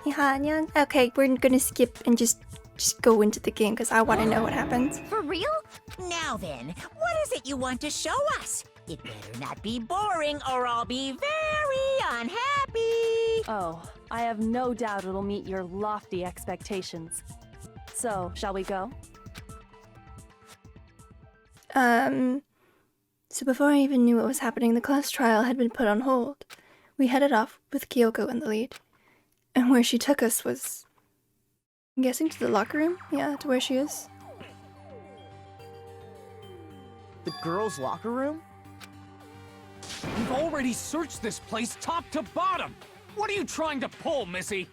Yeah. Okay, we're gonna skip and just go into the game because I want to know what happens. For real? Now then, what is it you want to show us? It better not be boring or I'll be very unhappy. Oh, I have no doubt it'll meet your lofty expectations. So, shall we go? So before I even knew what was happening, the class trial had been put on hold. We headed off with Kyoko in the lead. And where she took us was, I'm guessing, to the locker room? Yeah, to where she is. The girls' locker room? We've already searched this place top to bottom! What are you trying to pull, Missy?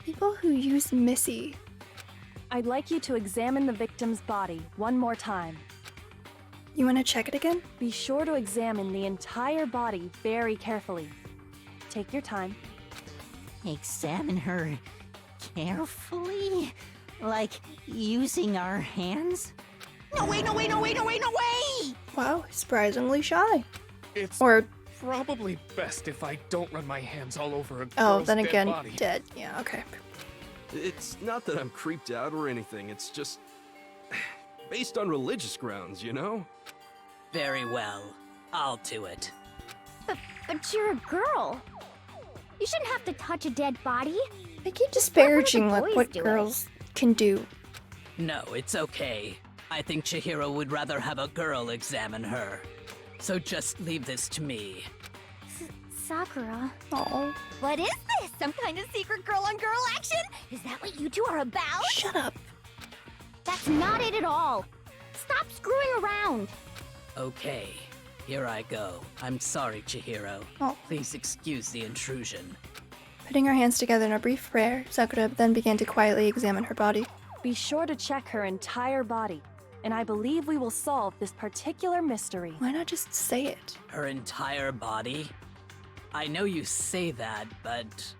People who use Missy. I'd like you to examine the victim's body one more time. You want to check it again? Be sure to examine the entire body very carefully. Take your time. Examine her carefully? Like using our hands? No way! Wow, surprisingly shy. It's Or, probably best if I don't run my hands all over a oh, girl's then dead again, body. dead. Yeah, okay. It's not that I'm creeped out or anything, it's just based on religious grounds, you know? Very well. I'll do it. But you're a girl. You shouldn't have to touch a dead body. I keep disparaging like boys what do it. girls can do. No, it's okay. I think Chihiro would rather have a girl examine her. So just leave this to me. Sakura. Oh, What is this? Some kind of secret girl-on-girl action? Is that what you two are about? shut up. That's not it at all. Stop screwing around. Okay, here I go. I'm sorry, Chihiro. Oh. Please excuse the intrusion. Putting our hands together in a brief prayer, Sakura then began to quietly examine her body. Be sure to check her entire body, and I believe we will solve this particular mystery. Why not just say it? Her entire body? I know you say that, but...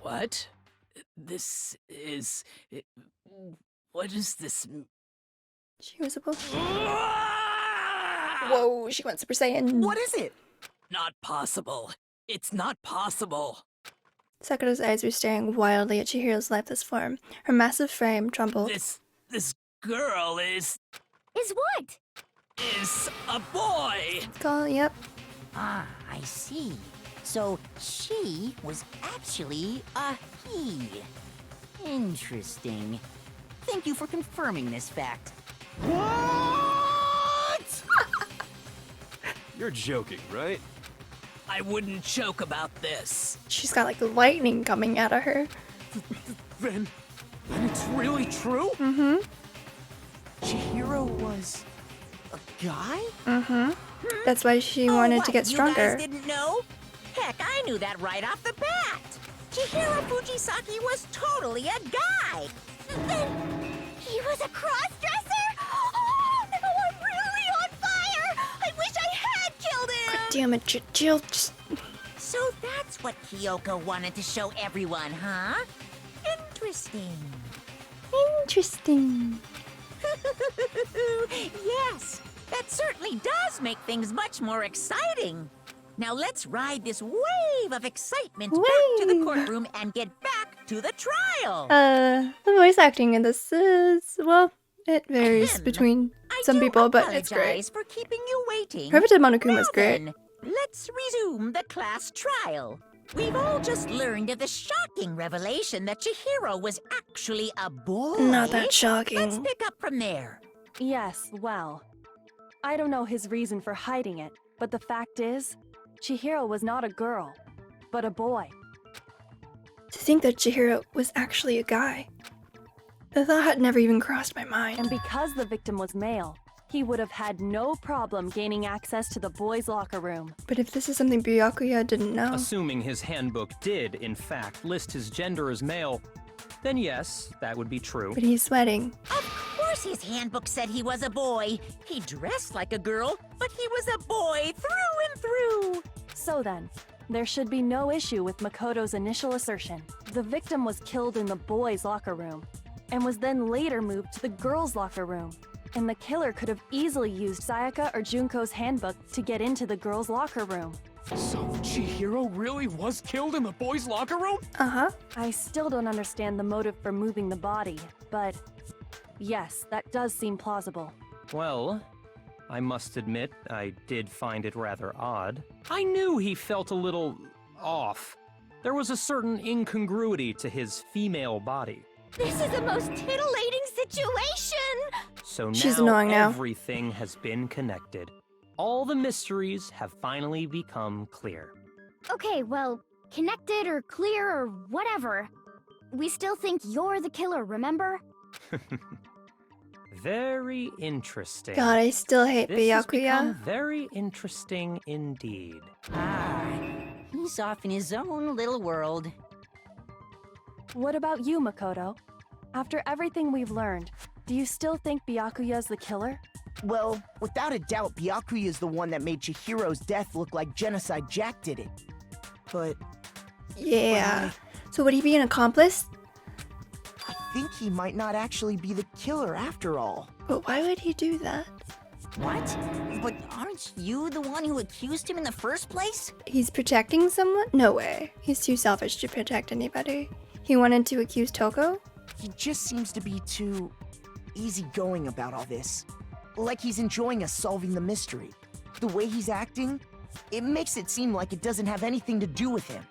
What? This is... What is this... She was supposed to... Whoa, she went Super Saiyan. What is it? Not possible. It's not possible. Sakura's eyes were staring wildly at Chihiro's lifeless form. Her massive frame trembled. This girl is Is what? a boy! Yep. Ah, I see. So she was actually a he. Interesting. Thank you for confirming this fact. What? You're joking, right? I wouldn't joke about this. She's got like lightning coming out of her. Then it's really true? Mm-hmm. Chihiro was a guy? Mm-hmm. That's why she wanted to get You stronger. guys didn't know? Heck, I knew that right off the bat. Chihiro Fujisaki was totally a guy. Then he was a cross-dresser? Oh, now I'm really on fire! I wish I had killed him! Damn it, Jill. Just... So that's what Kyoko wanted to show everyone, huh? Interesting. Interesting. Yes, that certainly does make things much more exciting. Now let's ride this wave of excitement back to the Wave. courtroom and get back to the trial. The voice acting in this is, well, it varies Ahem. between I some do people, but it's great. apologize for keeping you waiting. Private Monokuma was Now great. then, let's resume the class trial. We've all just learned of the shocking revelation that Chihiro was actually a boy. Not that Let's shocking. pick up from there. Yes, well, I don't know his reason for hiding it, but the fact is, Chihiro was not a girl, but a boy. To think that Chihiro was actually a guy. The thought had never even crossed my And mind. because the victim was male, he would have had no problem gaining access to the boys' locker room. But if this is something Byakuya didn't know, Assuming his handbook did, in fact, list his gender as male, then yes, that would be true. but he's sweating. Of course his handbook said he was a boy. He dressed like a girl, but he was a boy through and through. So then, there should be no issue with Makoto's initial assertion. The victim was killed in the boys' locker room, and was then later moved to the girls' locker room. And the killer could have easily used Sayaka or Junko's handbook to get into the girls' locker room. So Chihiro really was killed in the boys' locker room? Uh-huh. I still don't understand the motive for moving the body, but yes, that does seem plausible. Well, I must admit, I did find it rather odd. I knew he felt a little off. There was a certain incongruity to his female body. This is the most titillating situation! So She's now annoying now. everything has been connected. All the mysteries have finally become clear. Okay, well, connected or clear or whatever. We still think you're the killer, remember? Very interesting. God, I still hate This has Byakuya. become very interesting indeed. Ah, he's off in his own little world. What about you, Makoto? After everything we've learned, do you still think Byakuya's the killer? Well, without a doubt, Byakuya is the one that made Chihiro's death look like Genocide Jack did it. But Yeah. So would he be an accomplice? I think he might not actually be the killer after all. But why would he do that? What? But aren't you the one who accused him in the first place? He's protecting someone? No way. He's too selfish to protect anybody. He wanted to accuse Toko? He just seems to be too easygoing about all this. Like he's enjoying us solving the mystery. The way he's acting, it makes it seem like it doesn't have anything to do with him.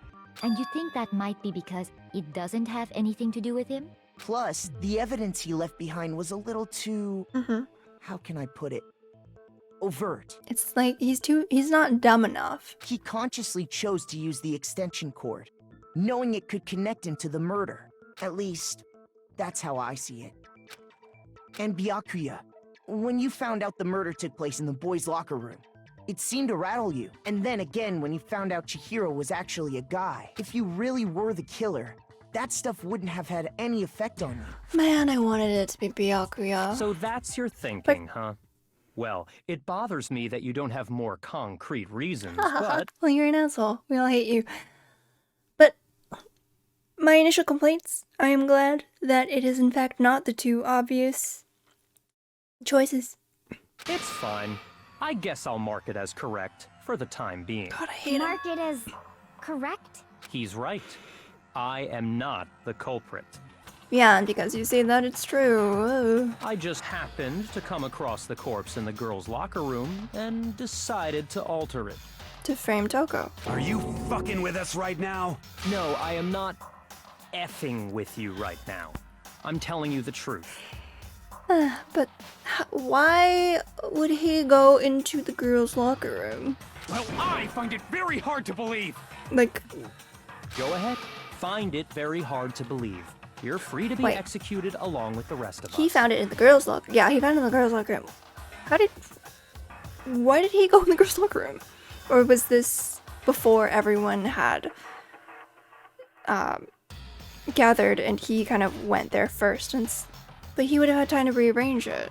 And you think that might be because it doesn't have anything to do with him? Plus, the evidence he left behind was a little too... Mm-hmm. How can I put it? Overt. It's like he's not dumb enough. He consciously chose to use the extension cord, knowing it could connect him to the murder. At least, that's how I see it. And Byakuya, when you found out the murder took place in the boys' locker room, it seemed to rattle you. And then again, when you found out Chihiro was actually a guy, if you really were the killer, that stuff wouldn't have had any effect on you. Man, I wanted it to be Byakuya. So that's your thinking, huh? Well, it bothers me that you don't have more concrete reasons, but... Well, you're an asshole. We all hate you. But my initial complaints, I am glad that it is in fact not the two obvious choices. It's fine. I guess I'll mark it as correct, for the time being. God, I hate him. Mark it as correct? He's right. I am not the culprit. Yeah, and because you say that, it's true. Ugh. I just happened to come across the corpse in the girls' locker room and decided to alter it. To frame Toko. Are you fucking with us right now? No, I am not effing with you right now. I'm telling you the truth. But why would he go into the girls' locker room? Well, I find it very hard to believe. Like, Go ahead. Find it very hard to believe. You're free to be Wait. executed along with the rest of he us. found it in the girls' locker. Yeah, he found it in the girls' locker room. Why did he go in the girls' locker room? Or was this before everyone had gathered and he kind of went there first? But he would have had time to rearrange it.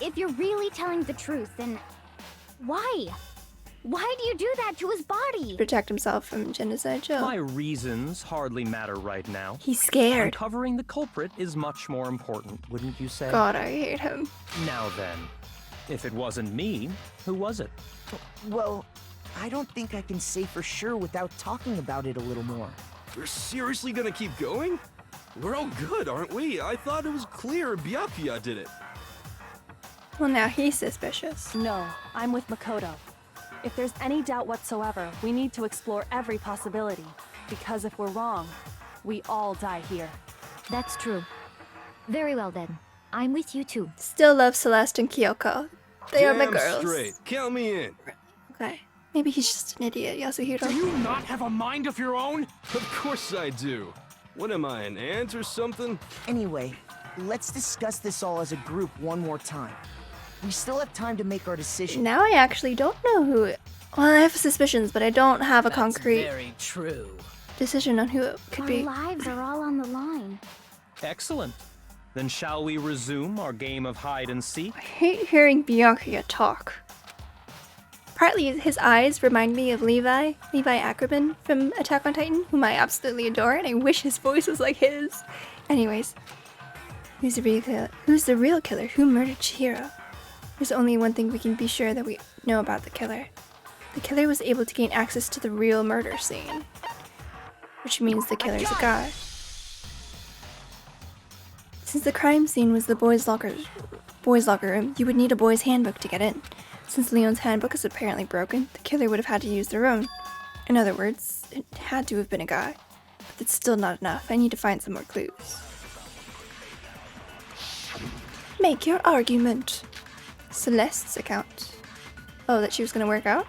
If you're really telling the truth, then why? Why do you do that to his body? Protect himself from genocide, Joe. My reasons hardly matter right now. He's scared. Uncovering the culprit is much more important, wouldn't you say? God, I hate him. Now then, if it wasn't me, who was it? Well, I don't think I can say for sure without talking about it a little more. We're seriously gonna keep going? We're all good, aren't we? I thought it was clear Byakuya did it. Well, now he's suspicious. No, I'm with Makoto. If there's any doubt whatsoever, we need to explore every possibility. Because if we're wrong, we all die here. That's true. Very well then. I'm with you too. Still love Celeste and Kyoko. They are my Damn girls. straight. Count me in. Okay. Maybe he's just an idiot, Do Yasuhiro. you not have a mind of your own? Of course I do. What am I, an ant or something? Anyway, let's discuss this all as a group one more time. We still have time to make our decision. Now I actually don't know who it... Well, I have suspicions, but I don't have a That's concrete very true. decision on who it could Our be. lives are all on the line. Excellent. Then shall we resume our game of hide and seek? I hate hearing Byakuya talk. Partly his eyes remind me of Levi Ackerman from Attack on Titan, whom I absolutely adore, and I wish his voice was like his. Anyways, who's the real killer? Who murdered Chihiro? There's only one thing we can be sure that we know about the killer. The killer was able to gain access to the real murder scene, which means the killer is a guy. Since the crime scene was the boys' locker room, you would need a boy's handbook to get in. Since Leon's handbook is apparently broken, the killer would have had to use their own. In other words, it had to have been a guy. But that's still not enough. I need to find some more clues. Make your argument. Celeste's account. Oh, that she was gonna work out?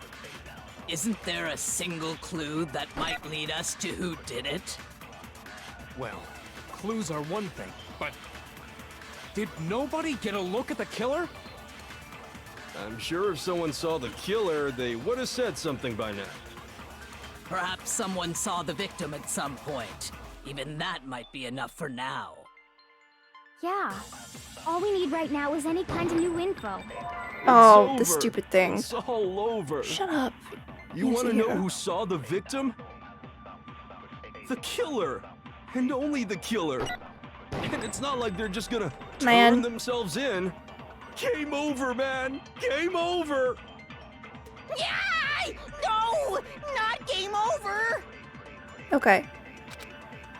Isn't there a single clue that might lead us to who did it? Well, clues are one thing, but did nobody get a look at the killer? I'm sure if someone saw the killer, they would have said something by now. Perhaps someone saw the victim at some point. Even that might be enough for now. Yeah. All we need right now is any kind of new info. Oh, It's the over. stupid thing. It's all over. Shut up. You want to know Chihiro. who saw the victim? The killer! And only the killer! And it's not like they're just gonna Man. turn themselves in. Game over, man! Game over! Yay! No! Not game over! Okay.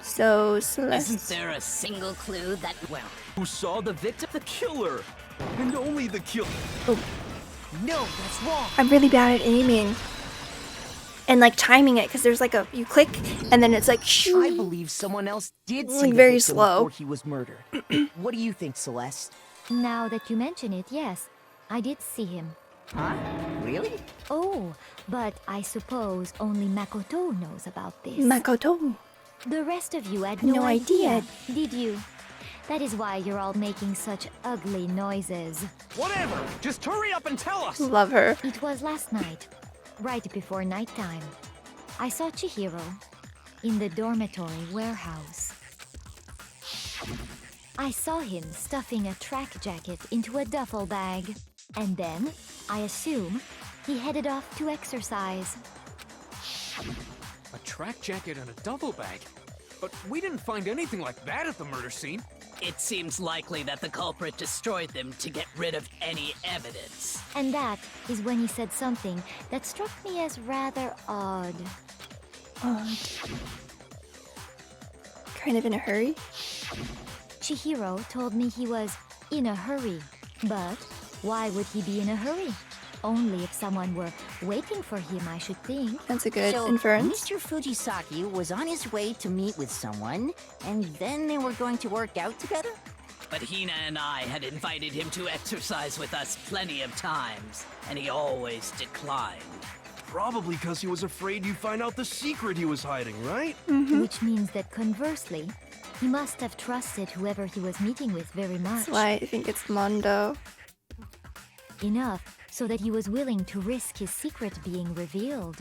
So, Celeste. Isn't there a single clue that, well, Who saw the victim? The killer! And only the killer. No, that's wrong. I'm really bad at aiming. And like timing it, because there's like you click, and then it's like I shoo. believe someone else did see Like, the very victim slow. before he was murdered. What do you think, Celeste? Now that you mention it, yes, I did see him. Huh? Really? Oh, but I suppose only Makoto knows about this. Makoto. The rest of you had No no idea. idea, did you? That is why you're all making such ugly noises. Whatever! Just hurry up and tell us! Love her. It was last night, right before nighttime. I saw Chihiro in the dormitory warehouse. I saw him stuffing a track jacket into a duffel bag. And then, I assume, he headed off to exercise. A track jacket and a duffel bag? But we didn't find anything like that at the murder scene. it seems likely that the culprit destroyed them to get rid of any evidence. And that is when he said something that struck me as rather odd. Odd. Kind of in a hurry? Chihiro told me he was in a hurry. But why would he be in a hurry? Only if someone were waiting for him, I should think. That's a good So, inference. Mr. Fujisaki was on his way to meet with someone, and then they were going to work out together? But Hina and I had invited him to exercise with us plenty of times, and he always declined. Probably because he was afraid you'd find out the secret he was hiding, right? Which means that conversely, he must have trusted whoever he was meeting with very much. That's why I think it's Mondo. Enough so that he was willing to risk his secret being revealed.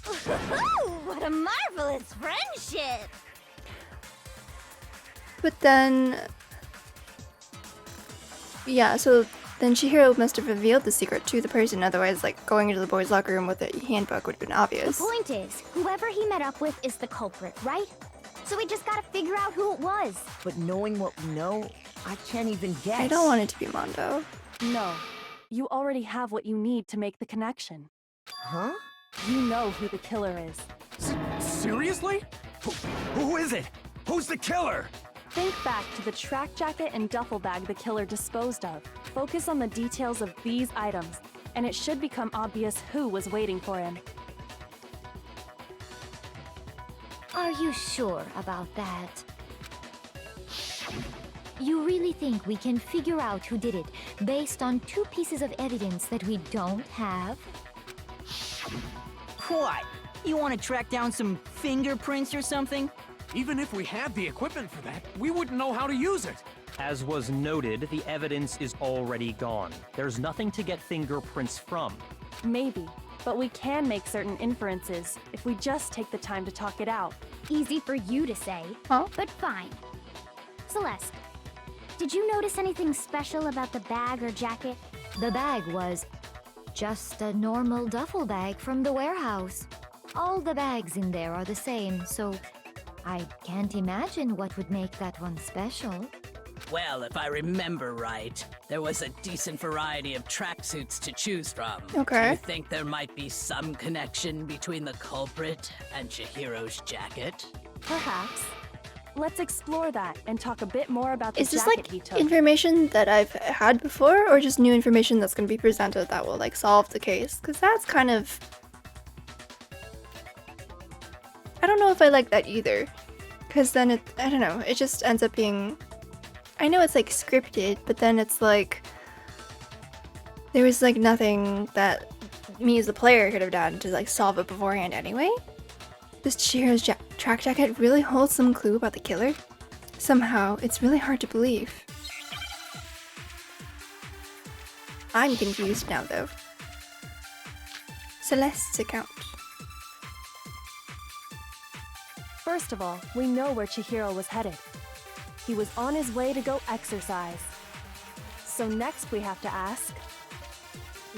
What a marvelous friendship! But then... yeah, so then Chihiro must have revealed the secret to the person, otherwise, like, going into the boys' locker room with a handbook would have been The obvious. point is, whoever he met up with is the culprit, right? So we just gotta figure out who it was. But knowing what we know, I can't even guess. I don't want it to be Mondo. No. You already have what you need to make the connection. Huh? You know who the killer is. Seriously? Who is it? Who's the killer? Think back to the track jacket and duffel bag the killer disposed of. Focus on the details of these items, and it should become obvious who was waiting for him. Are you sure about that? You really think we can figure out who did it based on 2 pieces of evidence that we don't have? What? You want to track down some fingerprints or something? Even if we had the equipment for that, we wouldn't know how to use it. As was noted, the evidence is already gone. There's nothing to get fingerprints from. Maybe, but we can make certain inferences if we just take the time to talk it out. Easy for you to say, Huh? but fine. Celeste, did you notice anything special about the bag or jacket? The bag was just a normal duffel bag from the warehouse. All the bags in there are the same, so I can't imagine what would make that one special. Well, if I remember right, there was a decent variety of tracksuits to choose from. Okay. Do you think there might be some connection between the culprit and Chihiro's jacket? Perhaps. Let's explore that and talk a bit more about the Is this jacket like he took. information that I've had before, or just new information that's going to be presented that will like solve the case? Because that's kind of... I don't know if I like that either. Because then I don't know, it just ends up being... I know it's like scripted, but then it's like... There was like nothing that me as a player could have done to like solve it beforehand anyway. Does Chihiro's track jacket really hold some clue about the killer? Somehow, it's really hard to believe. I'm confused now though. Celeste's account. First of all, we know where Chihiro was headed. He was on his way to go exercise. So next we have to ask,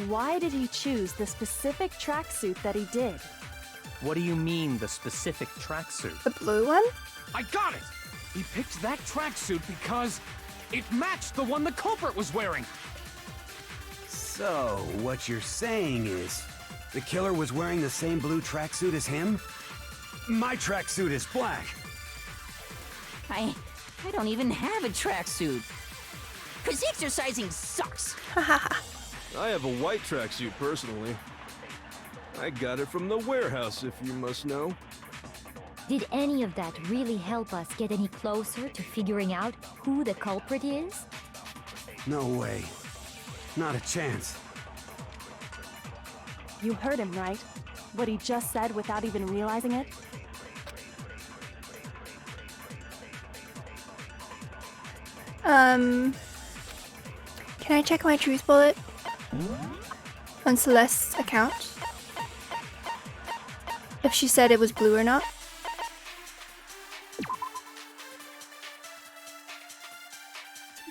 why did he choose the specific tracksuit that he did? What do you mean, the specific tracksuit? The blue one? I got it! He picked that tracksuit because it matched the one the culprit was wearing. So, what you're saying is, the killer was wearing the same blue tracksuit as him? My tracksuit is black. I don't even have a tracksuit. 'Cause exercising sucks. I have a white tracksuit personally. I got it from the warehouse, if you must know. Did any of that really help us get any closer to figuring out who the culprit is? No way. Not a chance. You heard him, right? What he just said without even realizing it? Can I check my truth bullet? On Celeste's account? If she said it was blue or not?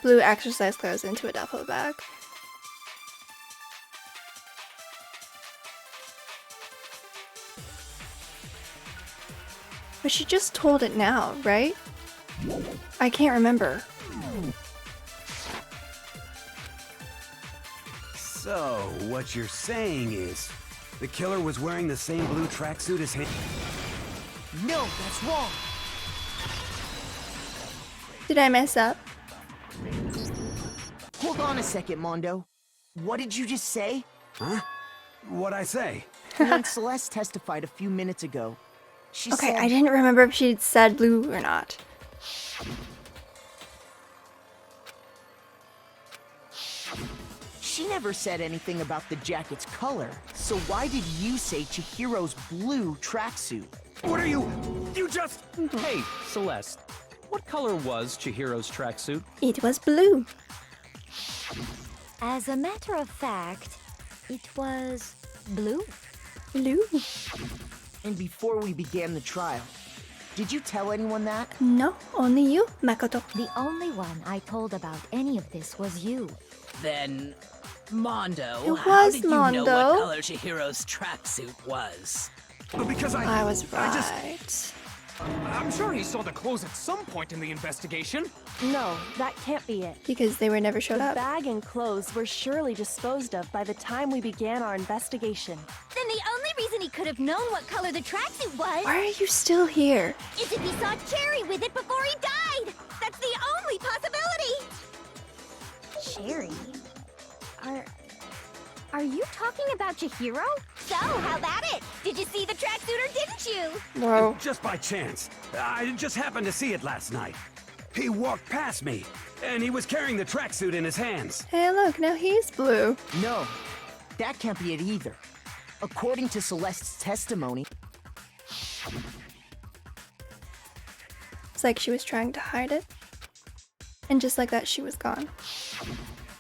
Blue exercise clothes into a duffel bag. But she just told it now, right? I can't remember. So, what you're saying is, the killer was wearing the same blue tracksuit as him? No, that's wrong. Did I mess up? Hold on a second, Mondo. What did you just say? Huh? What'd I say? When Celeste testified a few minutes ago, she Okay, said... I didn't remember if she'd said blue or not. She never said anything about the jacket's color. So why did you say Chihiro's blue tracksuit? What are you... You just... Hey, Celeste. What color was Chihiro's tracksuit? It was blue. As a matter of fact, it was blue. Blue? And before we began the trial, did you tell anyone that? No, only you, Makoto. The only one I told about any of this was you. Then, Mondo, It how was did you know Mondo. what color Chihiro's tracksuit was? Because I was I right. I'm sure he saw the clothes at some point in the investigation. No, that can't be it. Because they were never showed The up. bag and clothes were surely disposed of by the time we began our investigation. Then the only reason he could have known what color the tracksuit was Why are you still here? is if he saw Cherry with it before he died. That's the only possibility. Cherry? Are you talking about Chihiro? So, how about it? Did you see the tracksuit or didn't you? Whoa. Just by chance. I just happened to see it last night. He walked past me, and he was carrying the tracksuit in his hands. Hey, look, now he's blue. No, that can't be it either. According to Celeste's testimony, It's like she was trying to hide it. And just like that, she was gone.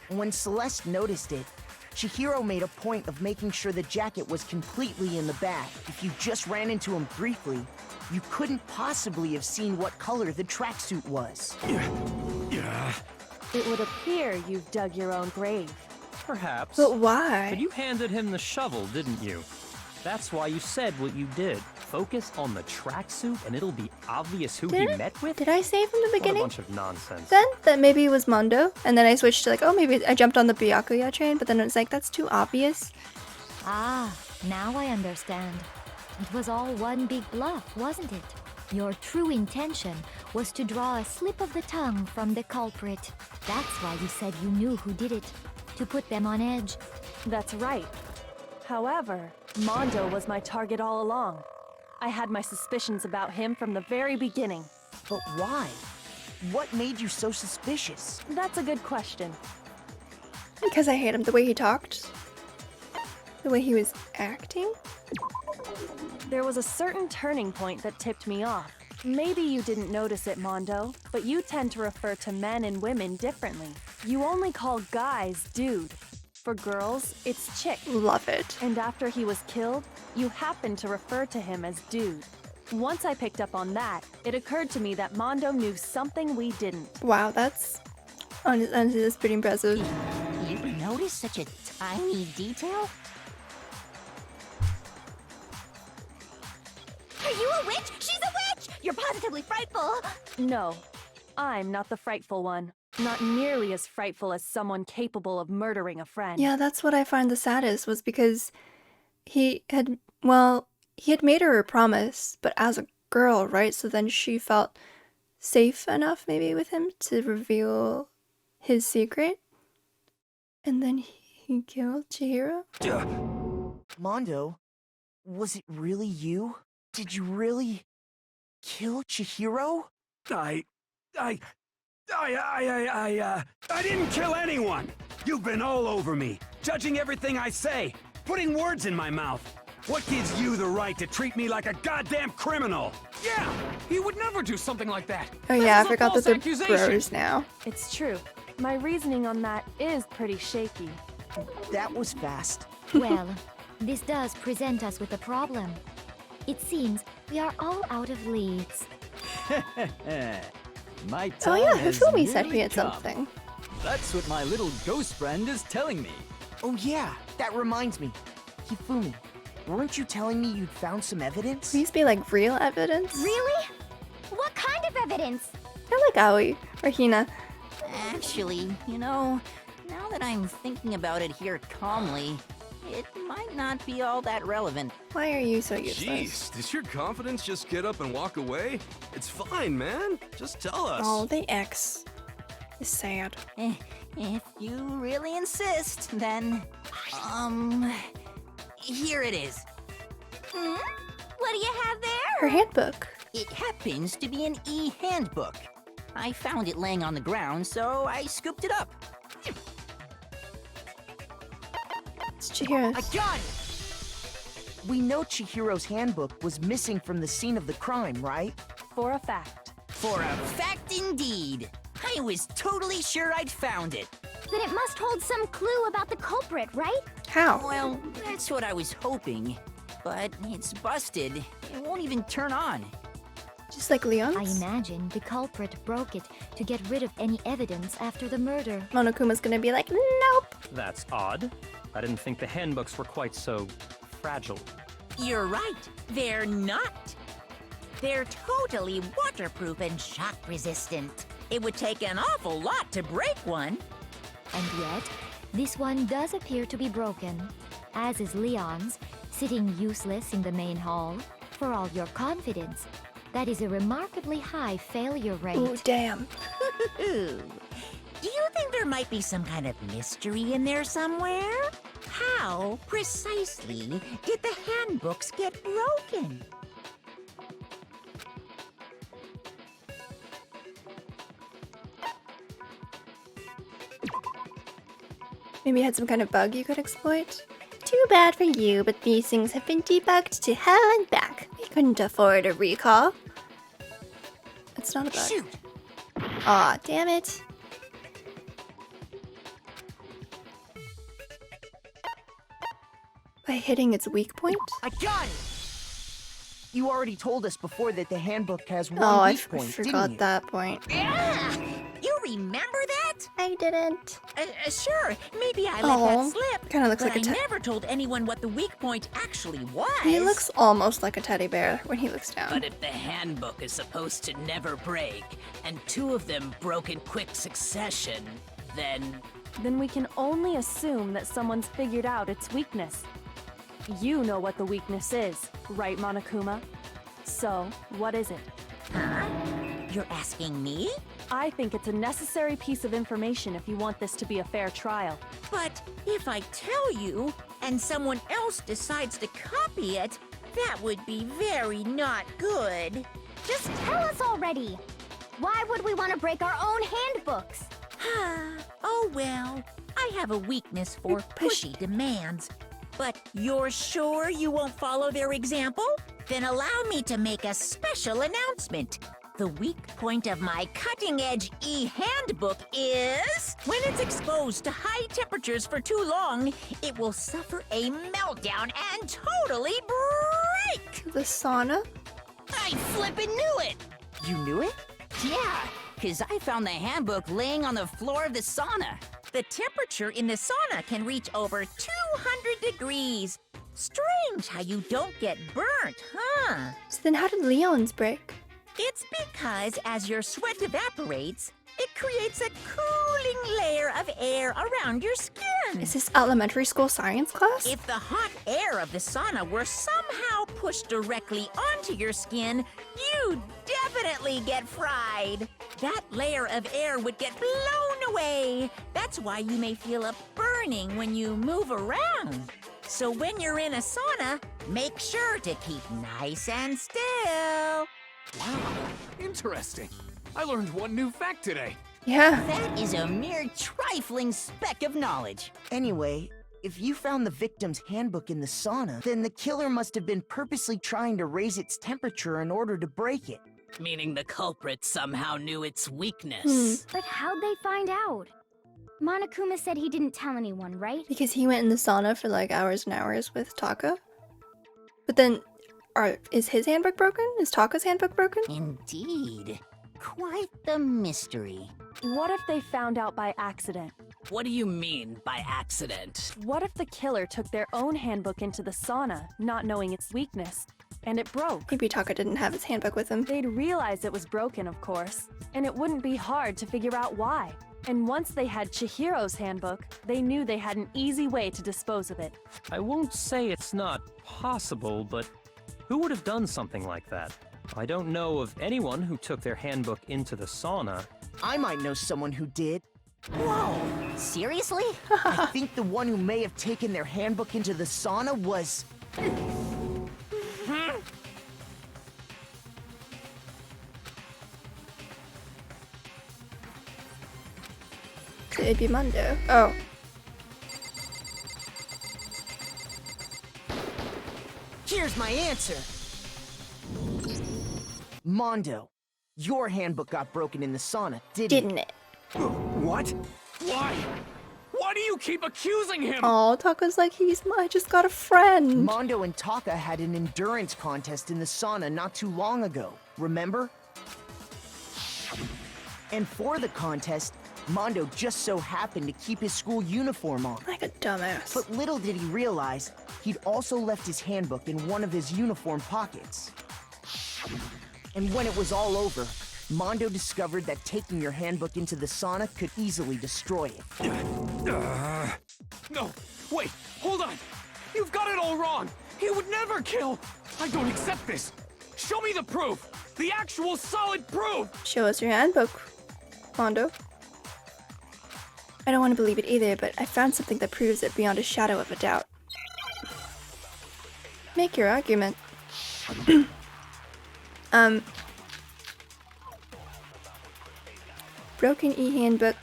when Celeste noticed it, Chihiro made a point of making sure the jacket was completely in the bag. If you just ran into him briefly, you couldn't possibly have seen what color the tracksuit was. Yeah. It would appear you've dug your own grave. Perhaps. But why? But you handed him the shovel, didn't you? That's why you said what you did. Focus on the tracksuit and it'll be obvious who Did he it? met with? Did I say from the What a beginning bunch of nonsense. then that maybe it was Mondo? And then I switched to like, oh, maybe I jumped on the Byakuya train, but then it was like, that's too obvious. Ah, now I understand. It was all one big bluff, wasn't it? Your true intention was to draw a slip of the tongue from the culprit. That's why you said you knew who did it. To put them on edge. That's right. However, Mondo was my target all along. I had my suspicions about him from the very beginning. But why? What made you so suspicious? That's a good question. Because I hate him, the way he talked. The way he was acting. There was a certain turning point that tipped me off. Maybe you didn't notice it, Mondo, but you tend to refer to men and women differently. You only call guys dude. For girls, it's chick. Love it. And after he was killed, you happened to refer to him as dude. Once I picked up on that, it occurred to me that Mondo knew something we didn't. Wow, that's honestly, that's pretty impressive. You notice such a tiny detail? Are you a witch? She's a witch! You're positively frightful! No, I'm not the frightful one. Not nearly as frightful as someone capable of murdering a friend. Yeah, that's what I find the saddest, was because he had made her a promise, but as a girl, right? So then she felt safe enough maybe with him to reveal his secret. And then he killed Chihiro? Mondo, was it really you? Did you really kill Chihiro? I didn't kill anyone! You've been all over me, judging everything I say, putting words in my mouth. What gives you the right to treat me like a goddamn criminal? Yeah, he would never do something like that. Oh yeah, I This is a forgot that false they're accusation. bros now. It's true. My reasoning on that is pretty shaky. That was fast. Well, this does present us with a problem. It seems we are all out of leads. My Oh time yeah, has Hifumi said nearly he had come. something. That's what my little ghost friend is telling me. Oh yeah, that reminds me. Hifumi, weren't you telling me you'd found some evidence? Please be like real evidence. Really? What kind of evidence? I like Aoi or Hina. Actually, you know, now that I'm thinking about it here calmly, it might not be all that relevant. Why are you so useless? Jeez, does your confidence just get up and walk away? It's fine, man. Just tell us. Oh, the ex is sad. If you really insist, then, here it is. What do you have there? Her handbook. It happens to be an e-handbook. I found it laying on the ground, so I scooped it up. It's Chihiro's. I got it! We know Chihiro's handbook was missing from the scene of the crime, right? For a fact. For a fact indeed. I was totally sure I'd found it. Then it must hold some clue about the culprit, right? How? Well, that's what I was hoping. But it's busted. It won't even turn on. Just like Leon's? I imagine the culprit broke it to get rid of any evidence after the murder. Monokuma's gonna be like, nope. That's odd. I didn't think the handbooks were quite so fragile. You're right. They're not. They're totally waterproof and shock resistant. It would take an awful lot to break one. And yet, this one does appear to be broken, as is Leon's, sitting useless in the main hall. For all your confidence, that is a remarkably high failure rate. Ooh, damn. Do you think there might be some kind of mystery in there somewhere? How precisely did the handbooks get broken? Maybe it had some kind of bug you could exploit? Too bad for you, but these things have been debugged to hell and back. We couldn't afford a recall. It's not a bug. Shoot! Aw, damn it. By hitting its weak point? I got it! You already told us before that the handbook has one Oh, I weak point, forgot didn't you? that point. Yeah! You remember that? that? I didn't. Sure, maybe I let Aw, that slip. kinda looks but like a I never told anyone what the weak point actually was. He looks almost like a teddy bear when he looks down. But if the handbook is supposed to never break, and 2 of them broke in quick succession, then Then we can only assume that someone's figured out its weakness. You know what the weakness is, right, Monokuma? So, what is it? Huh? You're asking me? I think it's a necessary piece of information if you want this to be a fair trial. But if I tell you, and someone else decides to copy it, that would be very not good. Just tell us already. Why would we want to break our own handbooks? Oh well, I have a weakness for pushy demands. But you're sure you won't follow their example? Then allow me to make a special announcement. The weak point of my cutting-edge e-handbook is... when it's exposed to high temperatures for too long, it will suffer a meltdown and totally break! The sauna? I flippin' knew it! You knew it? Yeah, cause I found the handbook laying on the floor of the sauna. The temperature in the sauna can reach over 200 degrees. Strange how you don't get burnt, huh? So then how did Leon's break? It's because as your sweat evaporates, it creates a cooling layer of air around your skin. Is this elementary school science class? If the hot air of the sauna were somehow pushed directly onto your skin, you'd definitely get fried. That layer of air would get blown away. That's why you may feel a burning when you move around. So when you're in a sauna, make sure to keep nice and still. Wow, interesting. I learned one new fact today. Yeah. That is a mere trifling speck of knowledge. Anyway, if you found the victim's handbook in the sauna, then the killer must have been purposely trying to raise its temperature in order to break it. meaning the culprit somehow knew its weakness. But how'd they find out? Monokuma said he didn't tell anyone, right? Because he went in the sauna for like hours and hours with Taka. But then, is his handbook broken? Is Taka's handbook broken? Indeed. Quite the mystery. What if they found out by accident? What do you mean by accident? What if the killer took their own handbook into the sauna, not knowing its weakness, and it broke? Maybe Taka didn't have his handbook with him. They'd realize it was broken, of course, and it wouldn't be hard to figure out why. And once they had Chihiro's handbook, they knew they had an easy way to dispose of it. I won't say it's not possible, but who would have done something like that? I don't know of anyone who took their handbook into the sauna. I might know someone who did. Whoa! Seriously? I think the one who may have taken their handbook into the sauna was... So it'd be Mondo. Oh. Here's my answer. Mondo, your handbook got broken in the sauna, Didn't it? What? Why? Why do you keep accusing him? Oh, Taka's like, I just got a friend. Mondo and Taka had an endurance contest in the sauna not too long ago, remember? And for the contest, Mondo just so happened to keep his school uniform on. Like a dumbass. But little did he realize, he'd also left his handbook in one of his uniform pockets. And when it was all over, Mondo discovered that taking your handbook into the sauna could easily destroy it. No, wait, hold on. You've got it all wrong. He would never kill. I don't accept this. Show me the proof. The actual solid proof. Show us your handbook, Mondo. I don't want to believe it either, but I found something that proves it beyond a shadow of a doubt. Make your argument. Broken e-handbook,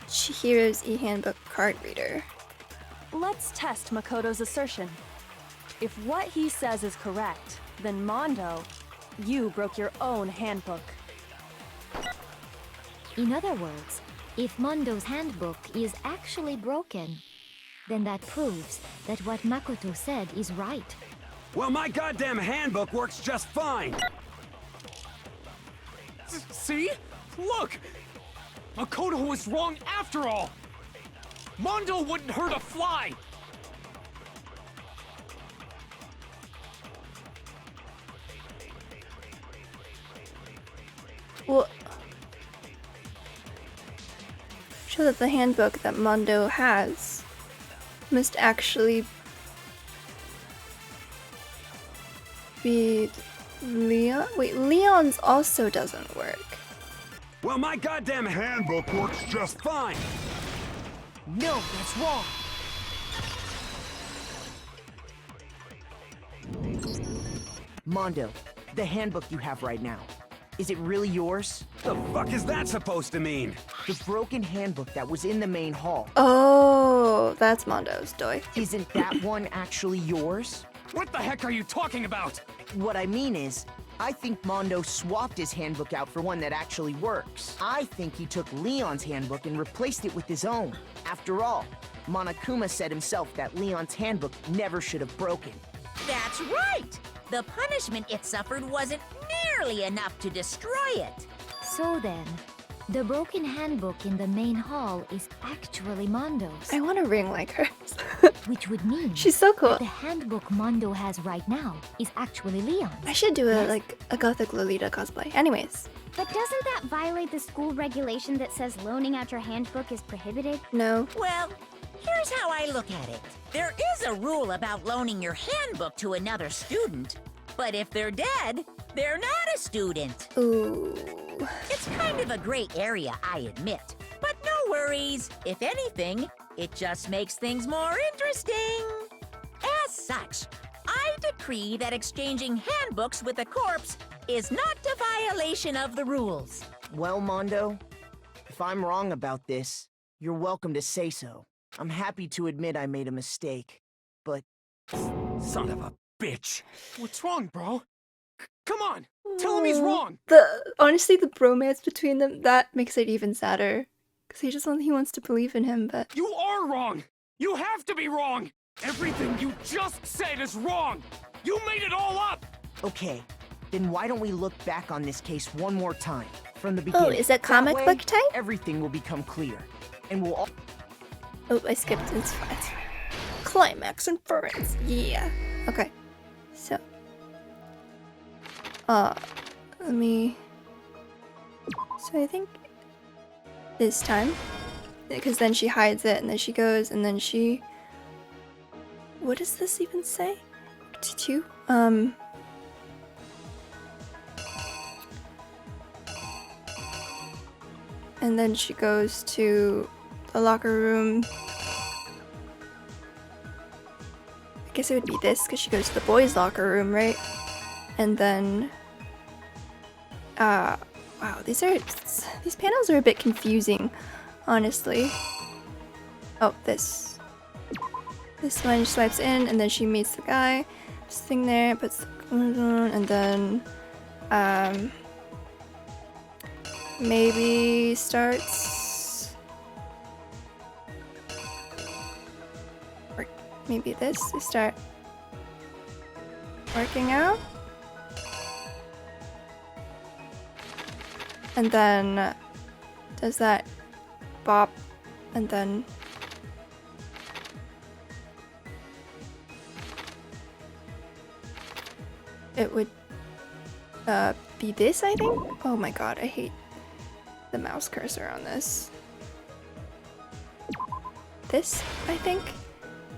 Chihiro's e-handbook card reader. Let's test Makoto's assertion. If what he says is correct, then Mondo, you broke your own handbook. In other words, if Mondo's handbook is actually broken, then that proves that what Makoto said is right. Well, my goddamn handbook works just fine. See? Look! Makoto was wrong after all! Mondo wouldn't hurt a fly! Well, show that the handbook that Mondo has must actually be Leon. Wait, Leon's also doesn't work. Well, my goddamn handbook works just fine. No, that's wrong. Mondo, the handbook you have right now, is it really yours? The fuck is that supposed to mean? The broken handbook that was in the main hall. Oh, that's Mondo's doy. Isn't that one actually yours? What the heck are you talking about? What I mean is, I think Mondo swapped his handbook out for one that actually works. I think he took Leon's handbook and replaced it with his own. After all, Monokuma said himself that Leon's handbook never should have broken. That's right! The punishment it suffered wasn't nearly enough to destroy it. So then, the broken handbook in the main hall is actually Mondo's. I want a ring like hers. Which would mean She's so cool. that the handbook Mondo has right now is actually Leon's. I should do a gothic Lolita cosplay. Anyways, But doesn't that violate the school regulation that says loaning out your handbook is prohibited? no. Well, here's how I look at it. There is a rule about loaning your handbook to another student, but if they're dead, they're not a student. Ooh. It's kind of a gray area, I admit. But no worries. If anything, it just makes things more interesting. As such, I decree that exchanging handbooks with a corpse is not a violation of the rules. Well, Mondo, if I'm wrong about this, you're welcome to say so. I'm happy to admit I made a mistake, but... Son of a bitch. What's wrong, bro? Come on, tell him he's wrong! Honestly, the bromance between them, that makes it even sadder. Because he wants to believe in him, but... You are wrong! You have to be wrong! Everything you just said is wrong! You made it all up! Okay, then why don't we look back on this case one more time, from the beginning? Oh, is that comic way, book type? Everything will become clear, and we'll all... Oh, I skipped. It's fine. Climax inference. Yeah. Okay. So. Let me... So I think this time, because then she hides it, and then she goes, and then she... What does this even say? Two? And then she goes to the locker room. I guess it would be this, because she goes to the boys' locker room, right? And then... wow, these panels are a bit confusing, honestly. Oh, this one, she swipes in, and then she meets the guy. This thing there, puts the on, and then, maybe starts... Or maybe this, they start working out. And then does that bop, and then it would be this, I think? Oh my god, I hate the mouse cursor on this. This, I think?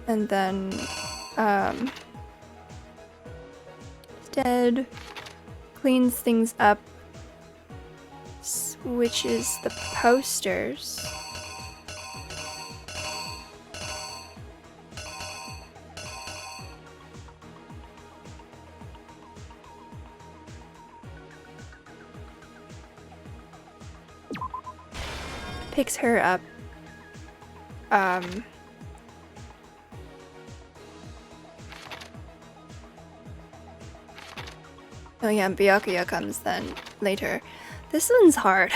And then dead, cleans things up, switches the posters. Picks her up. Oh yeah, and Byakuya comes then later. This one's hard.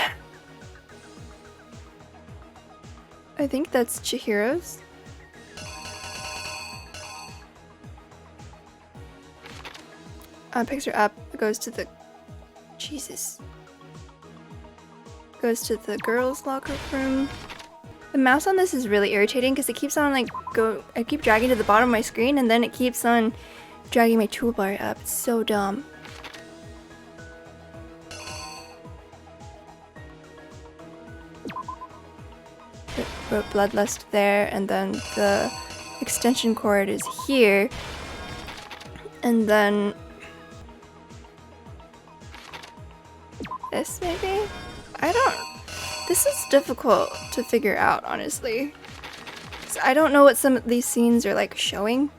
I think that's Chihiro's. Picks her up, goes to the... Jesus. goes to the girls' locker room. The mouse on this is really irritating because it keeps on like I keep dragging to the bottom of my screen and then it keeps on dragging my toolbar up. It's so dumb. Wrote Bloodlust there, and then the extension cord is here. And then this maybe? This is difficult to figure out, honestly. 'Cause I don't know what some of these scenes are like showing.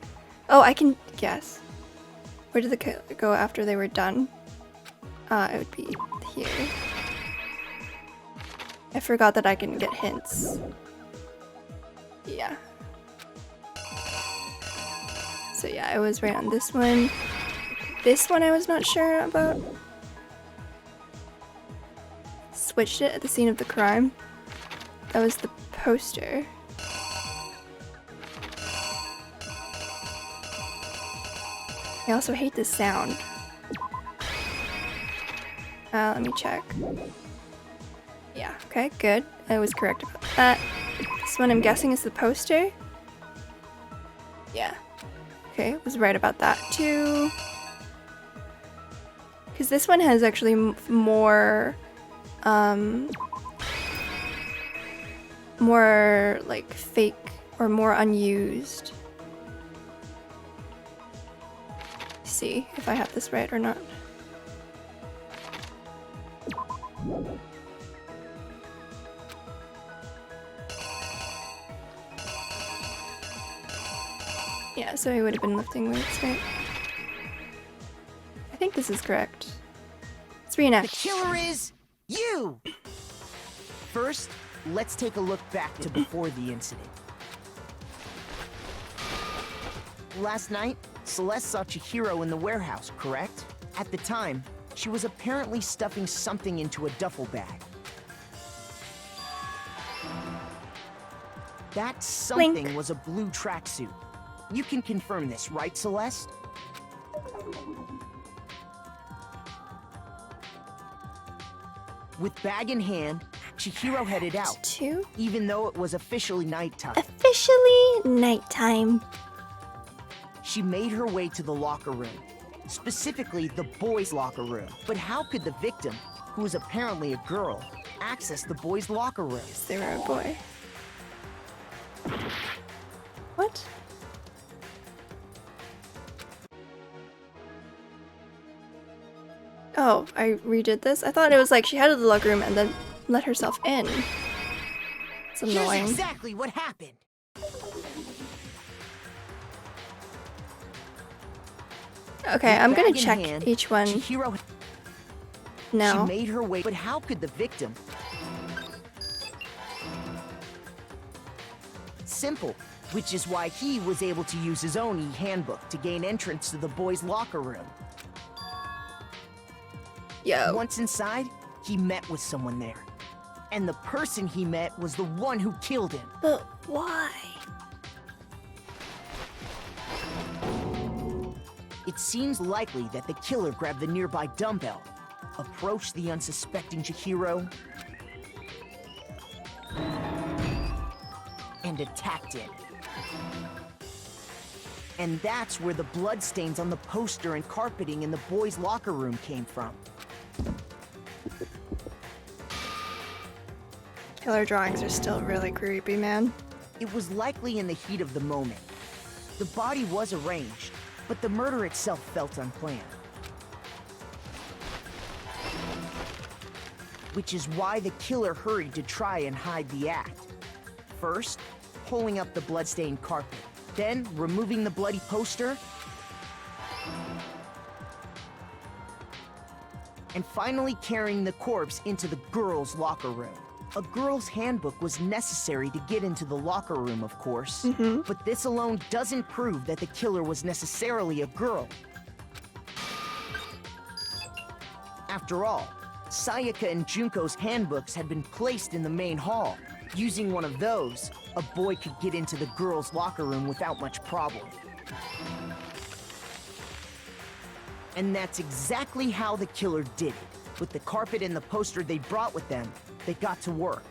Oh, I can guess. Where did the killer go after they were done? It would be here. I forgot that I can get hints. Yeah. So yeah, I was right on this one. This one I was not sure about. Switched it at the scene of the crime. That was the poster. I also hate this sound. Let me check. Yeah, okay, good. I was correct about that. This one I'm guessing is the poster. Yeah. Okay, was right about that too. Because this one has actually more like fake or more unused. See if I have this right or not. Yeah, so he would have been lifting weights, right? I think this is correct. Let's reenact. The killer is you! First, let's take a look back to before the incident. Last night, Celeste saw Chihiro in the warehouse, correct? At the time, she was apparently stuffing something into a duffel bag. That something Blink. was a blue tracksuit. You can confirm this, right, Celeste? With bag in hand, Chihiro headed out, Two? even though it was officially nighttime. Officially nighttime. She made her way to the locker room, specifically the boys' locker room. But how could the victim, who was apparently a girl, access the boys' locker room? They were a boy. What? Oh, I redid this? I thought it was like she had the locker room and then let herself in. It's annoying. Here's exactly what happened. Okay, With I'm gonna bag in check hand, each one Chihiro, now. she made her way, but how could the victim? Simple, which is why he was able to use his own e-handbook to gain entrance to the boys' locker room. Yo. Once inside, he met with someone there. And the person he met was the one who killed him. But why? It seems likely that the killer grabbed the nearby dumbbell, approached the unsuspecting Chihiro, and attacked him. And that's where the bloodstains on the poster and carpeting in the boys' locker room came from. Killer drawings are still really creepy, man. It was likely in the heat of the moment. The body was arranged, but the murder itself felt unplanned. Which is why the killer hurried to try and hide the act. First, pulling up the bloodstained carpet, then removing the bloody poster, and finally carrying the corpse into the girls' locker room. A girl's handbook was necessary to get into the locker room, of course, but this alone doesn't prove that the killer was necessarily a girl. After all, Sayaka and Junko's handbooks had been placed in the main hall. Using one of those, a boy could get into the girls' locker room without much problem. And that's exactly how the killer did it. With the carpet and the poster they brought with them, they got to work.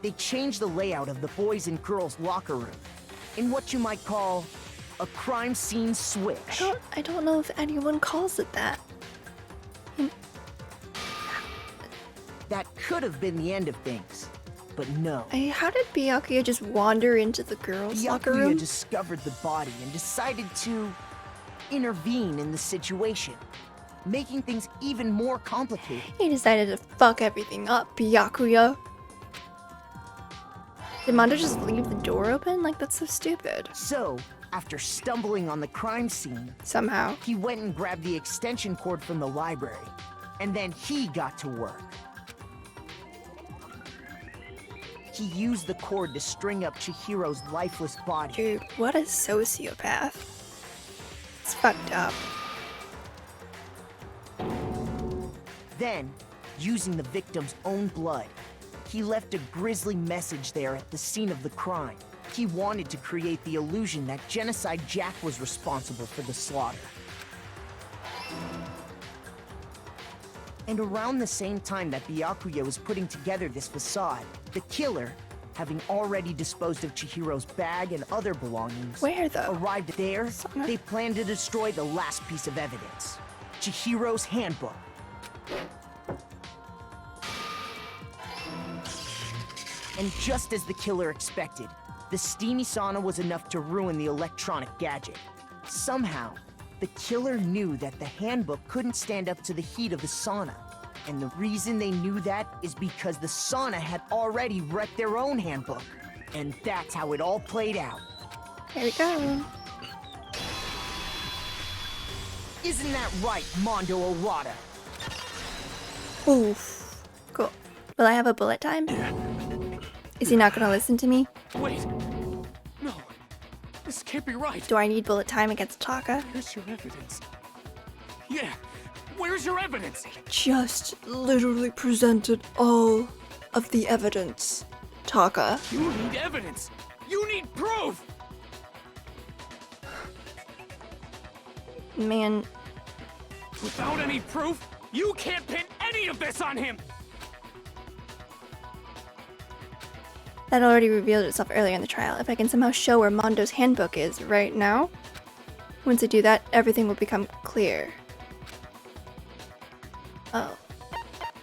They changed the layout of the boys' and girls' locker room in what you might call a crime scene switch. I don't know if anyone calls it that. That could have been the end of things, but no. How did Byakuya just wander into the girls' locker room? Byakuya discovered the body and decided to intervene in the situation, making things even more complicated. He decided to fuck everything up, Byakuya. Did Mondo just leave the door open? Like, that's so stupid. So, after stumbling on the crime scene, somehow, he went and grabbed the extension cord from the library, and then he got to work. He used the cord to string up Chihiro's lifeless body. Dude, what a sociopath. It's fucked up. Then, using the victim's own blood, he left a grisly message there at the scene of the crime. He wanted to create the illusion that Genocide Jack was responsible for the slaughter. And around the same time that Byakuya was putting together this facade, the killer, having already disposed of Chihiro's bag and other belongings, where though? Arrived there, they planned to destroy the last piece of evidence, Chihiro's handbook. And just as the killer expected, the steamy sauna was enough to ruin the electronic gadget. Somehow, the killer knew that the handbook couldn't stand up to the heat of the sauna. And the reason they knew that is because the sauna had already wrecked their own handbook. And that's how it all played out. There we go. Isn't that right, Mondo Arata? Oof. Cool. Will I have a bullet time? Is he not gonna listen to me? Wait. No. This can't be right. Do I need bullet time against Taka? Where's your evidence? Yeah. Where's your evidence? Just literally presented all of the evidence, Taka. You need evidence. You need proof. Man. Without any proof, you can't pin any of this on him. That already revealed itself earlier in the trial. If I can somehow show where Mondo's handbook is right now, once I do that, everything will become clear. Oh.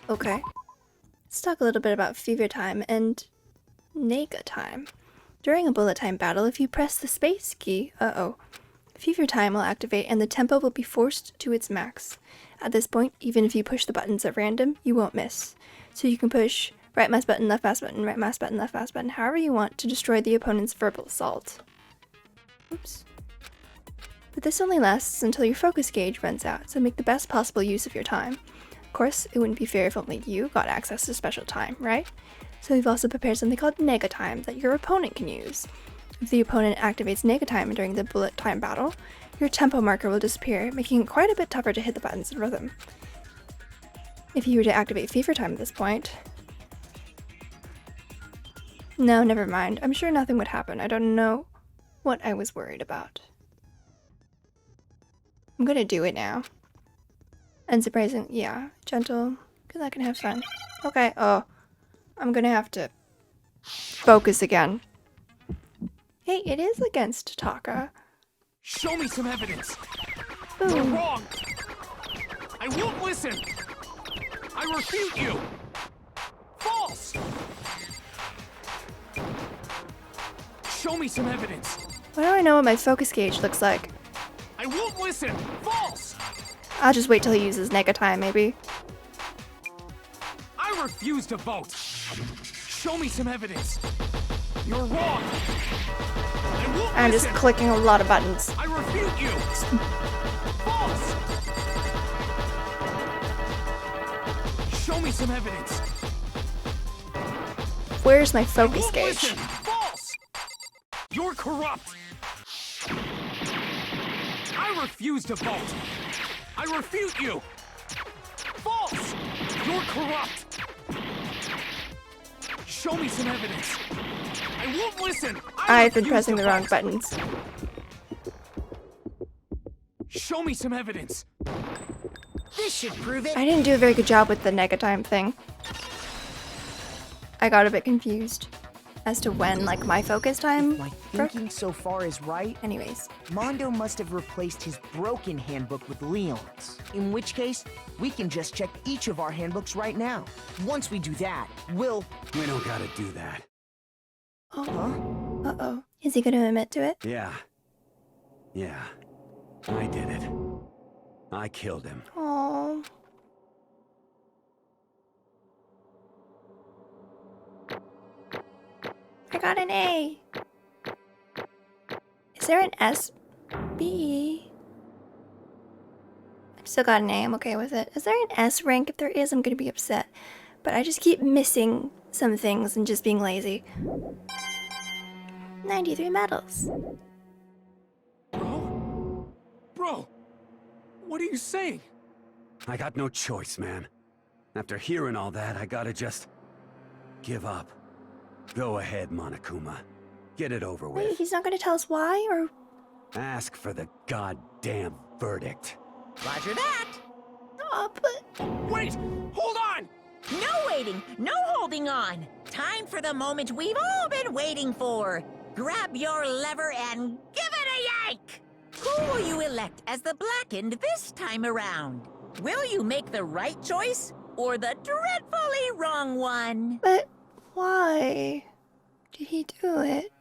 Okay. Let's talk a little bit about fever time and Nega time. During a bullet time battle, if you press the space key, fever time will activate and the tempo will be forced to its max. At this point, even if you push the buttons at random, you won't miss. So you can push right mouse button, left mouse button, right mouse button, left mouse button, however you want to destroy the opponent's verbal assault. Oops. But this only lasts until your focus gauge runs out, so make the best possible use of your time. Of course, it wouldn't be fair if only you got access to special time, right? So we've also prepared something called Nega Time that your opponent can use. If the opponent activates Nega Time during the bullet time battle, your tempo marker will disappear, making it quite a bit tougher to hit the buttons in rhythm. If you were to activate Fever Time at this point... No, never mind. I'm sure nothing would happen. I don't know what I was worried about. I'm gonna do it now. Unsurprising, yeah. Gentle, because I can have fun. Okay, I'm gonna have to focus again. Hey, it is against Taka. Show me some evidence. Boom. You're wrong. I won't listen. I refute you. False. Show me some evidence. Why do I know what my focus gauge looks like? I won't listen. False. I'll just wait till he uses Nega Time, maybe. I refuse to vote. Show me some evidence. You're wrong. I won't I'm listen. just clicking a lot of buttons. I refute you. False. Show me some evidence. Where's my I focus won't gauge? listen. False. You're corrupt. I refuse to vote. I refute you. False. You're corrupt. Show me some evidence. I won't listen. I've been refuse pressing to the wrong vote. buttons. Show me some evidence. This should prove it. I didn't do a very good job with the negatime thing. I got a bit confused as to when, like, my focus time If my broke. thinking so far is right, Anyways. Mondo must have replaced his broken handbook with Leon's. In which case, we can just check each of our handbooks right now. Once we do that, we'll... We don't gotta do that. Oh. Huh? Uh-oh. Is he gonna admit to it? Yeah. Yeah. I did it. I killed him. Oh. I got an A. Is there an S? B? I still got an A. I'm okay with it. Is there an S rank? If there is, I'm gonna be upset. But I just keep missing some things and just being lazy. 93 medals. Bro, what are you saying? I got no choice, man. After hearing all that, I gotta just... give up. Go ahead, Monokuma. Get it over with. Wait, he's not gonna tell us why, or... Ask for the goddamn verdict. Roger that. Oh, but... Wait! Hold on! No waiting, no holding on. Time for the moment we've all been waiting for. Grab your lever and give it a yank! Who will you elect as the Blackened this time around? Will you make the right choice or the dreadfully wrong one? But why did he do it?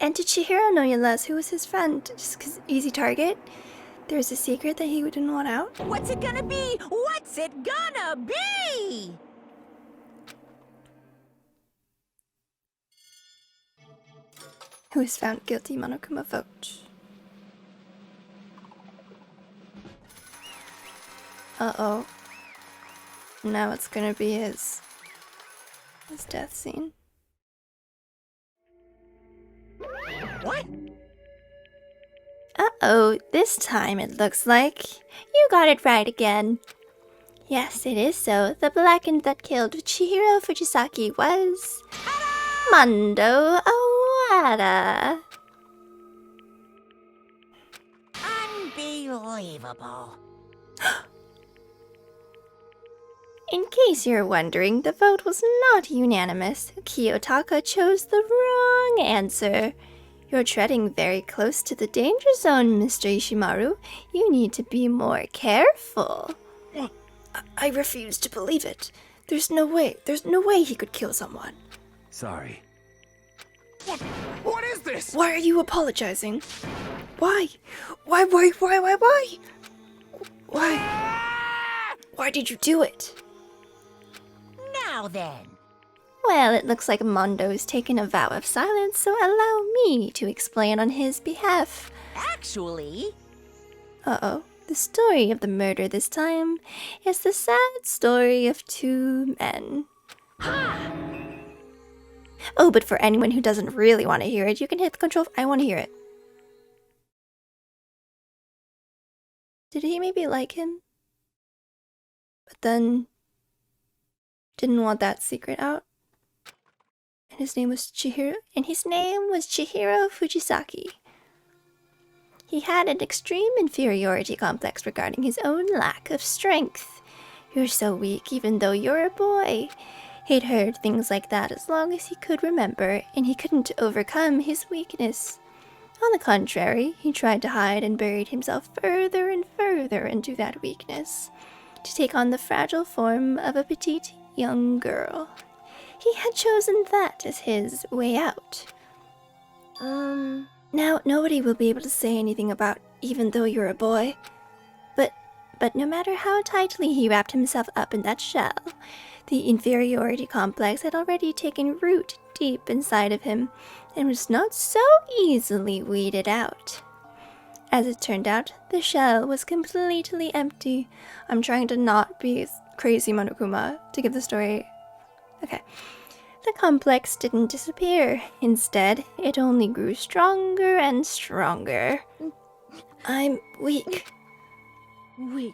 And did Chihiro know less? Who was his friend? Just 'cause easy target? There's a secret that he didn't want out? What's it gonna be? What's it gonna be? Who is found guilty? Monokuma vote. Uh-oh. Now it's gonna be his death scene. What? Uh-oh, this time it looks like you got it right again. Yes, it is so. The Blackened that killed Chihiro Fujisaki was... Mondo Owada. Unbelievable. In case you're wondering, the vote was not unanimous. Kiyotaka chose the wrong answer. You're treading very close to the danger zone, Mr. Ishimaru. You need to be more careful. I refuse to believe it. There's no way he could kill someone. Sorry. What is this? Why are you apologizing? Why? Why? Why did you do it? Now then. Well, it looks like Mondo's taken a vow of silence, so allow me to explain on his behalf. Actually... Uh-oh. The story of the murder this time is the sad story of two men. Oh, but for anyone who doesn't really want to hear it, you can hit the control... I want to hear it. Did he maybe like him? But then... didn't want that secret out? And his name was Chihiro Fujisaki. He had an extreme inferiority complex regarding his own lack of strength. You're so weak even though you're a boy. He'd heard things like that as long as he could remember, and he couldn't overcome his weakness. On the contrary, he tried to hide and buried himself further and further into that weakness, to take on the fragile form of a petite young girl. He had chosen that as his way out. Now nobody will be able to say anything about even though you're a boy. But no matter how tightly he wrapped himself up in that shell, the inferiority complex had already taken root deep inside of him and was not so easily weeded out. As it turned out, the shell was completely empty. I'm trying to not be crazy Monokuma to give the story... Okay. The complex didn't disappear. Instead, it only grew stronger and stronger. I'm weak. Weak.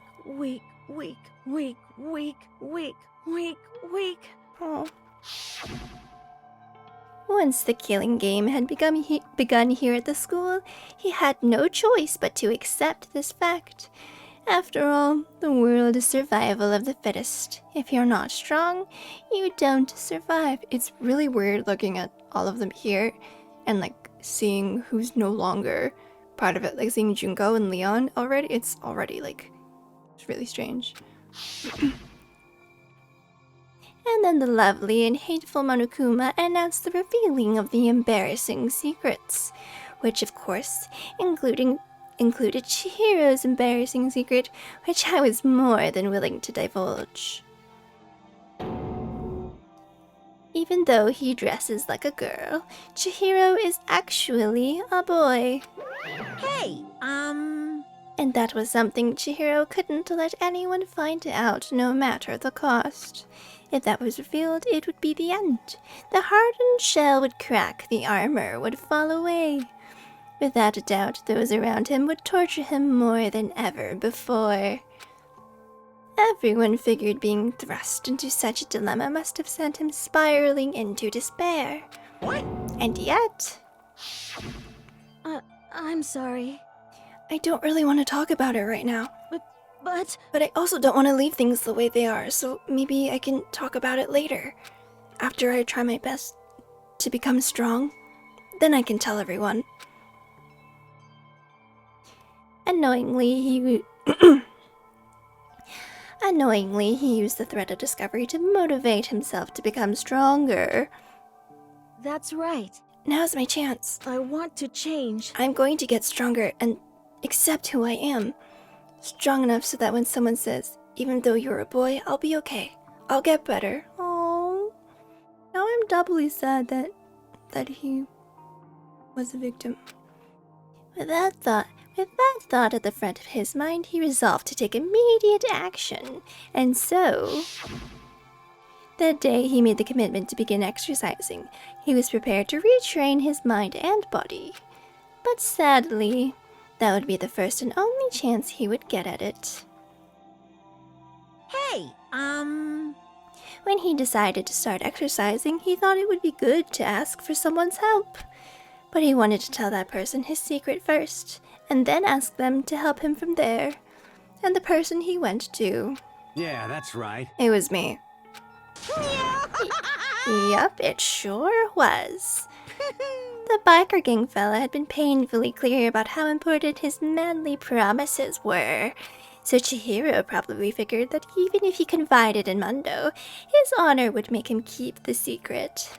Oh. Once the killing game had begun here at the school, he had no choice but to accept this fact. After all, the world is survival of the fittest. If you're not strong, you don't survive. It's really weird looking at all of them here and like seeing who's no longer part of it. Like seeing Junko and Leon already. It's already like, it's really strange. And then the lovely and hateful Monokuma announced the revealing of the embarrassing secrets, which of course included Chihiro's embarrassing secret, which I was more than willing to divulge. Even though he dresses like a girl, Chihiro is actually a boy. Hey, And that was something Chihiro couldn't let anyone find out, no matter the cost. If that was revealed, it would be the end. The hardened shell would crack, the armor would fall away. Without a doubt, those around him would torture him more than ever before. Everyone figured being thrust into such a dilemma must have sent him spiraling into despair. What? And yet... I'm sorry. I don't really want to talk about it right now. But I also don't want to leave things the way they are, so maybe I can talk about it later. After I try my best to become strong, then I can tell everyone. Annoyingly, he used the threat of discovery to motivate himself to become stronger. that's right. Now's my chance. I want to change. I'm going to get stronger and accept who I am. Strong enough so that when someone says, even though you're a boy, I'll be okay. I'll get better. Oh, now I'm doubly sad that he was a victim. With that thought at the front of his mind, he resolved to take immediate action. And so, that day he made the commitment to begin exercising. He was prepared to retrain his mind and body. But sadly, that would be the first and only chance he would get at it. Hey, When he decided to start exercising, he thought it would be good to ask for someone's help. But he wanted to tell that person his secret first, and then ask them to help him from there. And the person he went to... Yeah, that's right. It was me. Yup, it sure was. The biker gang fella had been painfully clear about how important his manly promises were. So Chihiro probably figured that even if he confided in Mundo, his honor would make him keep the secret.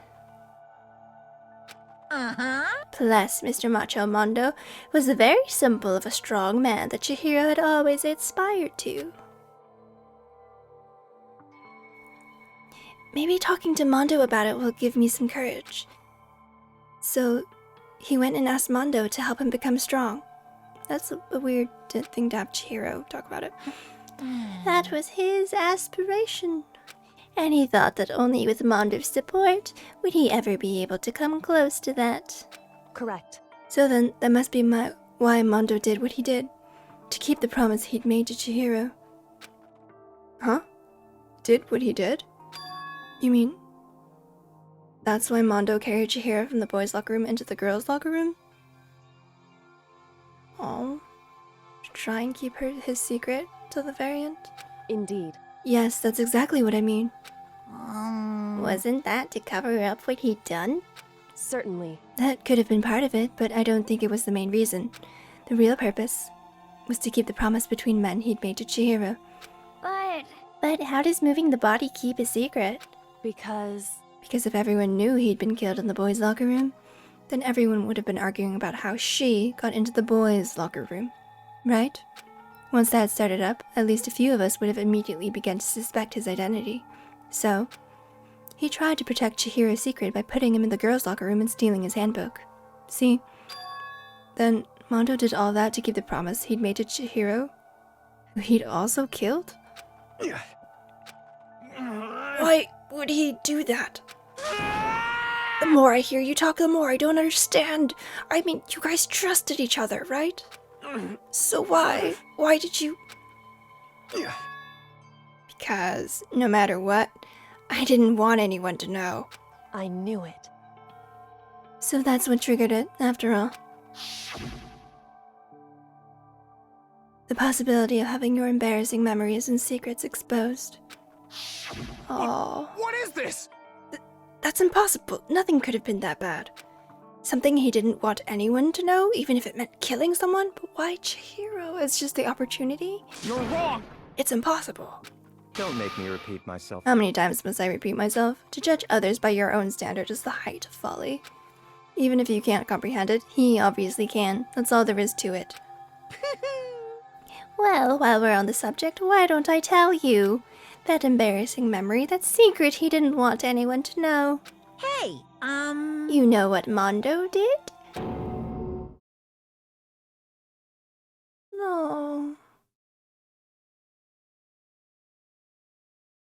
Plus, Mr. Macho Mondo was the very symbol of a strong man that Chihiro had always aspired to. Maybe talking to Mondo about it will give me some courage. So, he went and asked Mondo to help him become strong. That's a weird thing to have Chihiro talk about it. That was his aspiration. And he thought that only with Mondo's support would he ever be able to come close to that. Correct. So then, that must be why Mondo did what he did. To keep the promise he'd made to Chihiro. Huh? Did what he did? You mean... that's why Mondo carried Chihiro from the boys' locker room into the girls' locker room? Oh. To try and keep his secret till the very end? Indeed. Yes, that's exactly what I mean. Wasn't that to cover up what he'd done? Certainly. That could have been part of it, but I don't think it was the main reason. The real purpose was to keep the promise between men he'd made to Chihiro. But how does moving the body keep a secret? Because if everyone knew he'd been killed in the boys' locker room, then everyone would have been arguing about how she got into the boys' locker room, right? Once that started up, at least a few of us would have immediately begun to suspect his identity. So, he tried to protect Chihiro's secret by putting him in the girls' locker room and stealing his handbook. See? Then Mondo did all that to keep the promise he'd made to Chihiro, who he'd also killed? Why would he do that? The more I hear you talk, the more I don't understand. I mean, you guys trusted each other, right? So why? Why did you... Because, no matter what, I didn't want anyone to know. I knew it. So that's what triggered it, after all. The possibility of having your embarrassing memories and secrets exposed. Oh. What is this? That's impossible. Nothing could have been that bad. Something he didn't want anyone to know, even if it meant killing someone? But why Chihiro? It's just the opportunity? You're wrong! It's impossible. Don't make me repeat myself. How many times must I repeat myself? To judge others by your own standard is the height of folly. Even if you can't comprehend it, he obviously can. That's all there is to it. Well, while we're on the subject, why don't I tell you? That embarrassing memory, that secret he didn't want anyone to know. Hey, You know what Mondo did? No.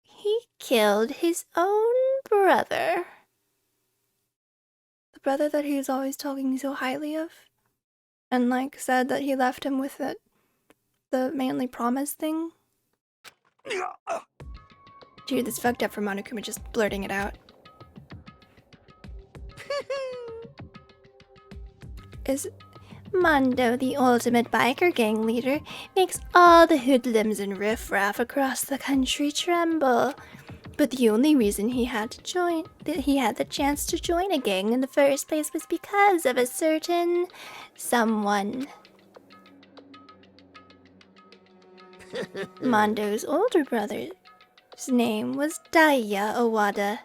He killed his own brother. The brother that he was always talking so highly of. And, like, said that he left him with it. The manly promise thing. Dude, that's fucked up for Monokuma just blurting it out. Is Mondo, the ultimate biker gang leader, makes all the hoodlums and riffraff across the country tremble. But the only reason he had the chance to join a gang in the first place was because of a certain someone. Mondo's older brother's name was Daya Owada.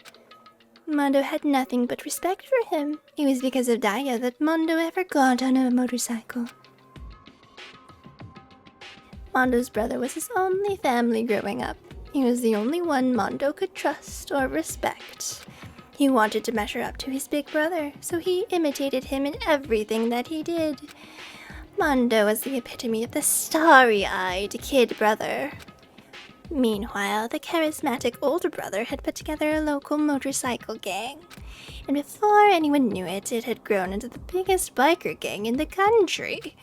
Mondo had nothing but respect for him. It was because of Daya that Mondo ever got on a motorcycle. Mondo's brother was his only family growing up. He was the only one Mondo could trust or respect. He wanted to measure up to his big brother, so he imitated him in everything that he did. Mondo was the epitome of the starry-eyed kid brother. Meanwhile, the charismatic older brother had put together a local motorcycle gang. And before anyone knew it, it had grown into the biggest biker gang in the country.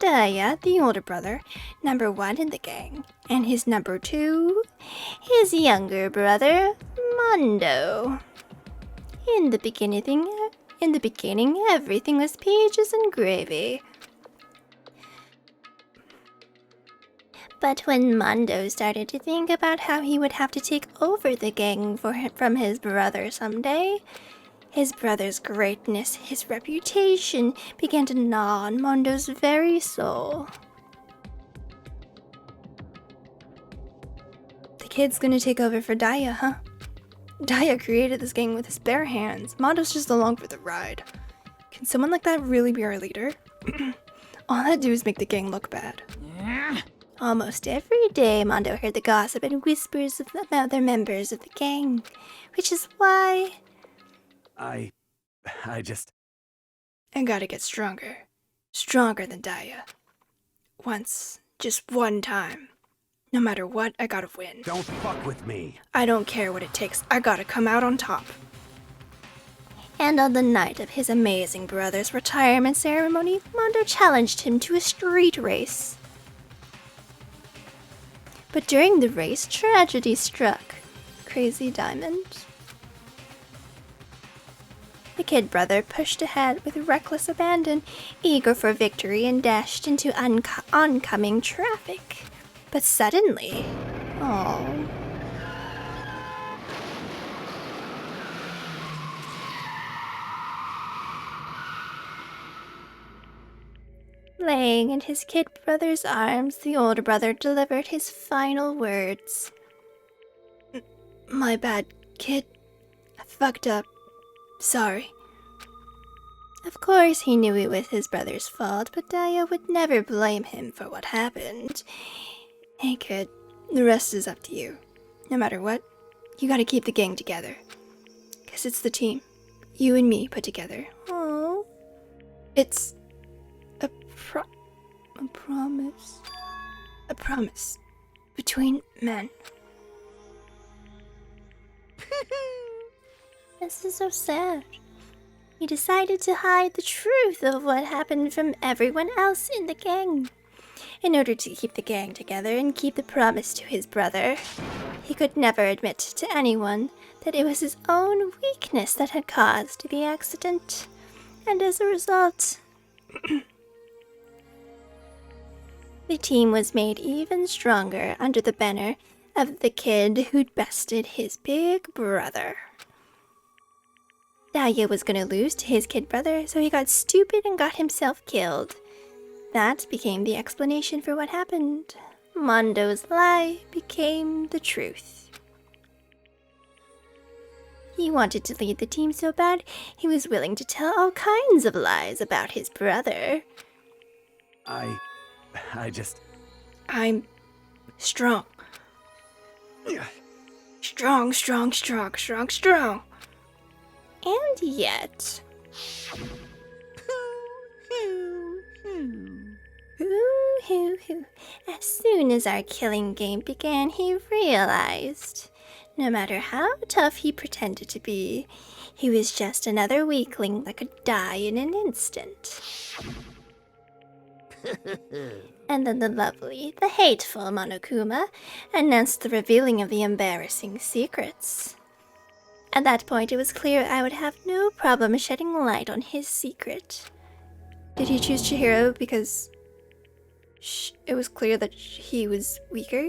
Daya, the older brother, number 1 in the gang, and his number 2, his younger brother, Mondo. In the beginning, everything was peaches and gravy. But when Mondo started to think about how he would have to take over the gang from his brother someday, his brother's greatness, his reputation, began to gnaw on Mondo's very soul. The kid's gonna take over for Daya, huh? Daya created this gang with his bare hands. Mondo's just along for the ride. Can someone like that really be our leader? All that do is make the gang look bad. Almost every day, Mondo heard the gossip and whispers about other members of the gang, which is why... I gotta get stronger. Stronger than Daya. Once. Just one time. No matter what, I gotta win. Don't fuck with me. I don't care what it takes. I gotta come out on top. And on the night of his amazing brother's retirement ceremony, Mondo challenged him to a street race. But during the race, tragedy struck. Crazy Diamond. The kid brother pushed ahead with reckless abandon, eager for victory, and dashed into oncoming traffic. But suddenly... Oh. Laying in his kid brother's arms, the older brother delivered his final words. My bad, kid. I fucked up. Sorry. Of course he knew it was his brother's fault, but Daya would never blame him for what happened. Hey kid, the rest is up to you. No matter what, you gotta keep the gang together. 'Cause it's the team. You and me put together. Oh. It's... A promise. A promise. Between men. This is so sad. He decided to hide the truth of what happened from everyone else in the gang. In order to keep the gang together and keep the promise to his brother, he could never admit to anyone that it was his own weakness that had caused the accident. And as a result, the team was made even stronger under the banner of the kid who'd bested his big brother. Dahlia was gonna lose to his kid brother, so he got stupid and got himself killed. That became the explanation for what happened. Mondo's lie became the truth. He wanted to lead the team so bad, he was willing to tell all kinds of lies about his brother. I I'm strong. Strong, strong, strong, strong, strong. And yet... Hoo. As soon as our killing game began, he realized, no matter how tough he pretended to be, he was just another weakling that could die in an instant. And then the lovely, the hateful Monokuma announced the revealing of the embarrassing secrets. At that point, it was clear I would have no problem shedding light on his secret. Did he choose Chihiro because it was clear that he was weaker?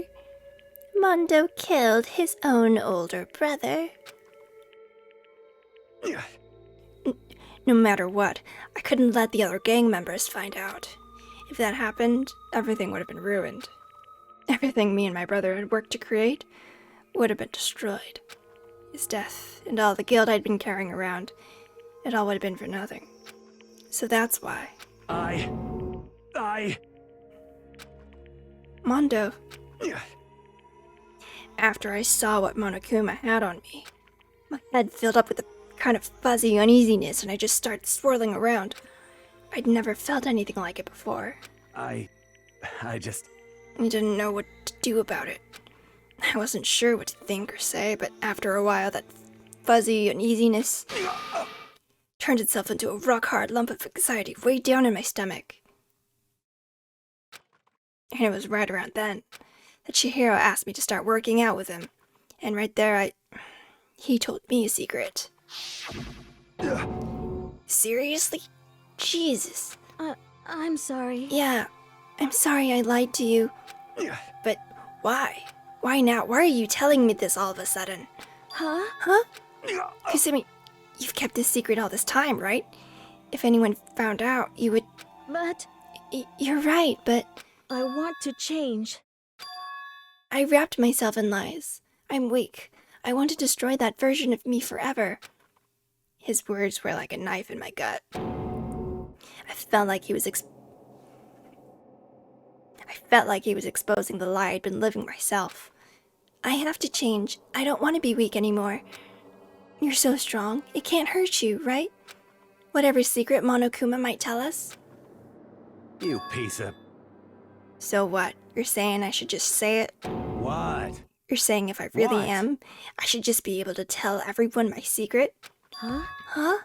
Mondo killed his own older brother. No matter what, I couldn't let the other gang members find out. If that happened, everything would have been ruined. Everything me and my brother had worked to create would have been destroyed. His death and all the guilt I'd been carrying around, it all would have been for nothing. So that's why. Mondo. After I saw what Monokuma had on me, my head filled up with a kind of fuzzy uneasiness and I just started swirling around. I'd never felt anything like it before. I didn't know what to do about it. I wasn't sure what to think or say, but after a while that fuzzy uneasiness turned itself into a rock-hard lump of anxiety way down in my stomach. And it was right around then that Chihiro asked me to start working out with him. And right there, he told me a secret. Seriously? Jesus. I'm sorry. Yeah, I'm sorry I lied to you. But why? Why now? Why are you telling me this all of a sudden? Huh? Because, I mean, you've kept this secret all this time, right? If anyone found out, you would... But... You're right, but... I want to change. I wrapped myself in lies. I'm weak. I want to destroy that version of me forever. His words were like a knife in my gut. I felt like he was exposing the lie I'd been living myself. I have to change. I don't want to be weak anymore. You're so strong. It can't hurt you, right? Whatever secret Monokuma might tell us. You piece of... So what? You're saying I should just say it? What? You're saying if I really am, I should just be able to tell everyone my secret? Huh?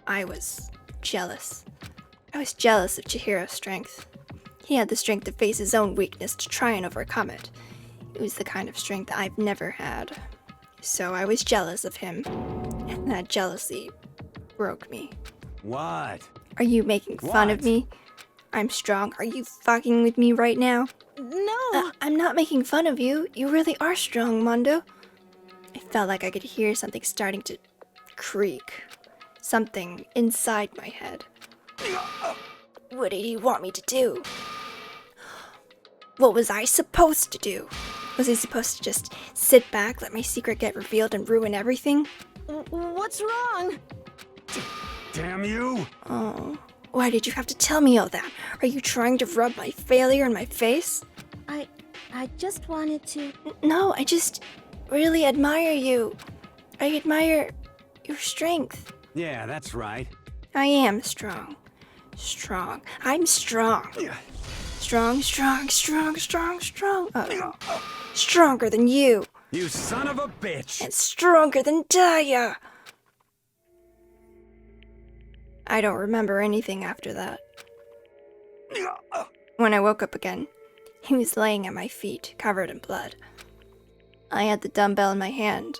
I was jealous. I was jealous of Chihiro's strength. He had the strength to face his own weakness to try and overcome it. It was the kind of strength I've never had. So I was jealous of him, and that jealousy broke me. What? Are you making fun of me? I'm strong. Are you fucking with me right now? No! I'm not making fun of you. You really are strong, Mondo. I felt like I could hear something starting to creak. Something inside my head. What did he want me to do? What was I supposed to do? Was I supposed to just sit back, let my secret get revealed, and ruin everything? What's wrong? Damn you! Oh, why did you have to tell me all that? Are you trying to rub my failure in my face? I just wanted to... No, I just really admire you. I admire your strength. Yeah, that's right. I am strong. Strong. I'm strong. Strong. Stronger than you. You son of a bitch! And stronger than Daya. I don't remember anything after that. When I woke up again, he was laying at my feet, covered in blood. I had the dumbbell in my hand,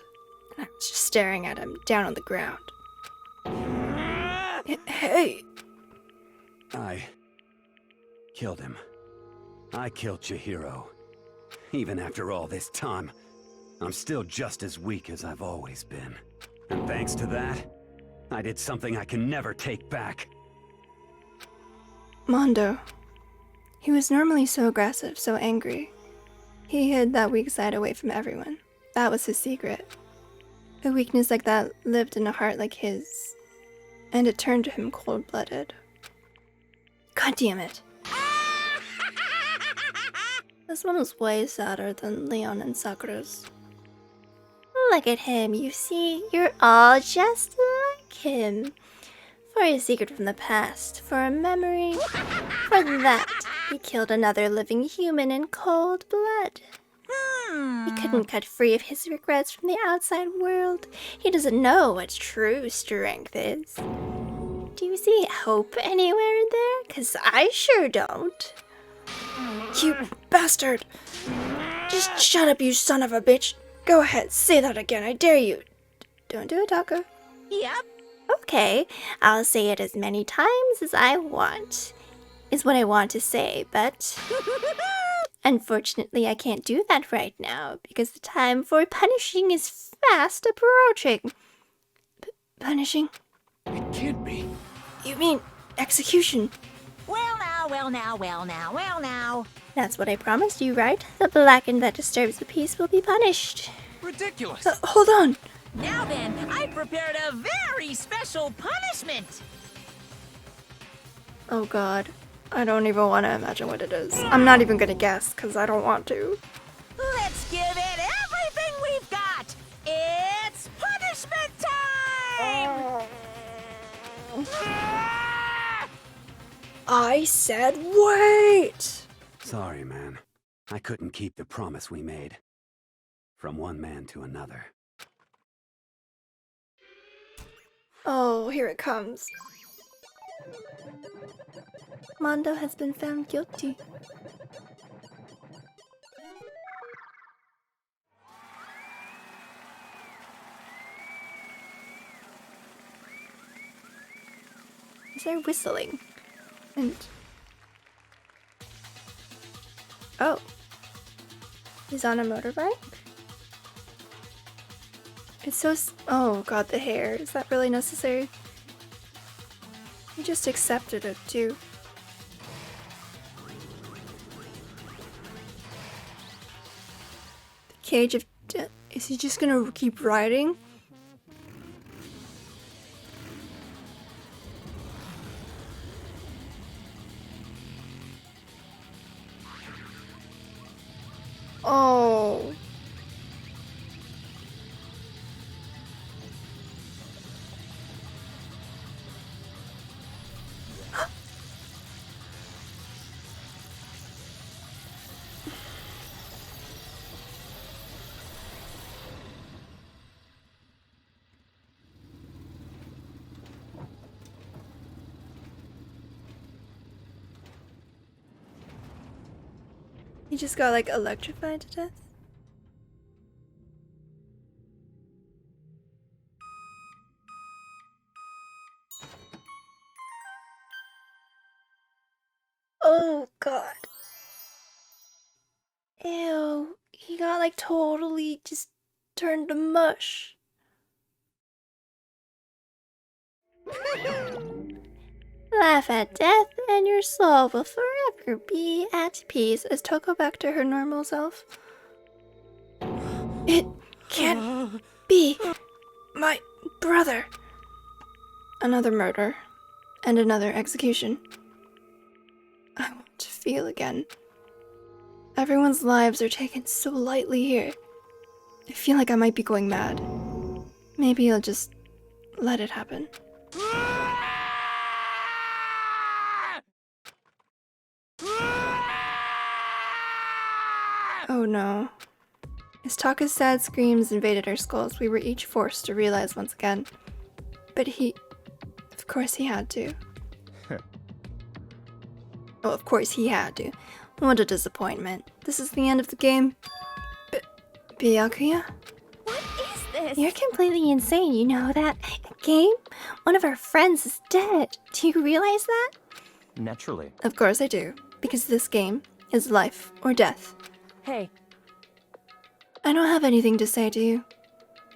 and I was just staring at him down on the ground. Hey! I killed him. I killed Chihiro. Even after all this time, I'm still just as weak as I've always been. And thanks to that, I did something I can never take back. Mondo. He was normally so aggressive, so angry. He hid that weak side away from everyone. That was his secret. A weakness like that lived in a heart like his, and it turned him cold-blooded. God damn it. This one was way sadder than Leon and Sakura's. Look at him, you see? You're all just like him. For a secret from the past, for a memory. For that, he killed another living human in cold blood. He couldn't cut free of his regrets from the outside world. He doesn't know what true strength is. Do you see hope anywhere in there? 'Cause I sure don't. You bastard! Just shut up, you son of a bitch! Go ahead, say that again, I dare you! Don't do it, Taka. Yep. Okay, I'll say it as many times as I want. Is what I want to say, but unfortunately I can't do that right now because the time for punishing is fast approaching. Punishing? It can't be. You mean execution? Well now, well now, well now, well now. That's what I promised you, right? The blackened that disturbs the peace will be punished. Ridiculous. Hold on! Now then, I prepared a very special punishment. Oh god. I don't even want to imagine what it is. I'm not even gonna guess, because I don't want to. Let's give it everything we've got. It's punishment time! I said wait! Sorry, man. I couldn't keep the promise we made. From one man to another. Oh, here it comes. Mondo has been found guilty. Is there whistling? And... oh. He's on a motorbike? It's so oh god, the hair. Is that really necessary? He just accepted it too. The cage of death. Is he just gonna keep riding? Oh. He just got like electrified to death. Oh god. Ew. He got like totally just turned to mush. Laugh at death, and your soul will forever be at peace. Is Toko back to her normal self? It can't be my brother. Another murder. And another execution. I want to feel again. Everyone's lives are taken so lightly here. I feel like I might be going mad. Maybe I'll just let it happen. Oh no. As Taka's sad screams invaded our skulls, we were each forced to realize once again. But of course he had to. Oh, of course he had to. What a disappointment. This is the end of the game. Byakuya? What is this? You're completely insane, you know that? game? One of our friends is dead. Do you realize that? Naturally. Of course I do, because this game is life or death. Hey, I don't have anything to say to you.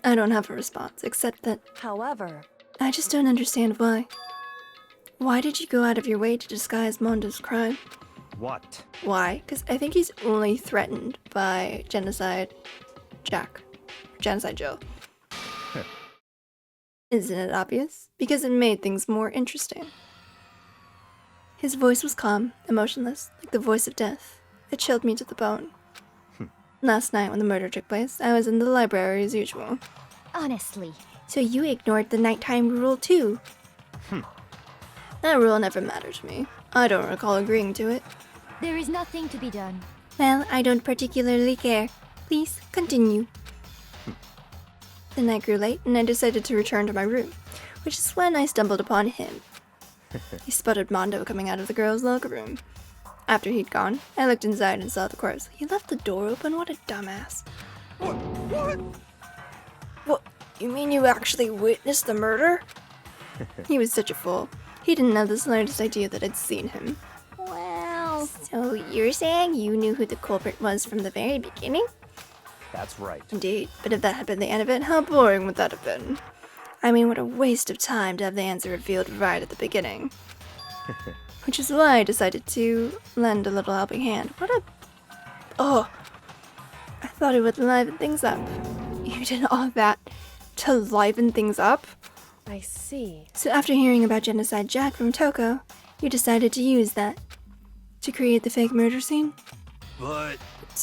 I don't have a response, except that however, I just don't understand why. Why did you go out of your way to disguise Mondo's crime? What? Why? Because I think he's only threatened by Genocide Jack. Genocide Joe. Isn't it obvious? Because it made things more interesting. His voice was calm, emotionless, like the voice of death. It chilled me to the bone. Last night when the murder took place, I was in the library as usual. Honestly. So you ignored the nighttime rule too. That rule never mattered to me. I don't recall agreeing to it. There is nothing to be done. Well, I don't particularly care. Please, continue. The night grew late, and I decided to return to my room, which is when I stumbled upon him. He spotted Mondo coming out of the girls' locker room. After he'd gone, I looked inside and saw the corpse. He left the door open? What a dumbass. What? What? You mean you actually witnessed the murder? He was such a fool. He didn't have the slightest idea that I'd seen him. Well, so you're saying you knew who the culprit was from the very beginning? That's right. Indeed, but if that had been the end of it, how boring would that have been? I mean, what a waste of time to have the answer revealed right at the beginning. Which is why I decided to lend a little helping hand. What a... Oh! I thought it would liven things up. You did all that to liven things up? I see. So after hearing about Genocide Jack from Toko, you decided to use that to create the fake murder scene? But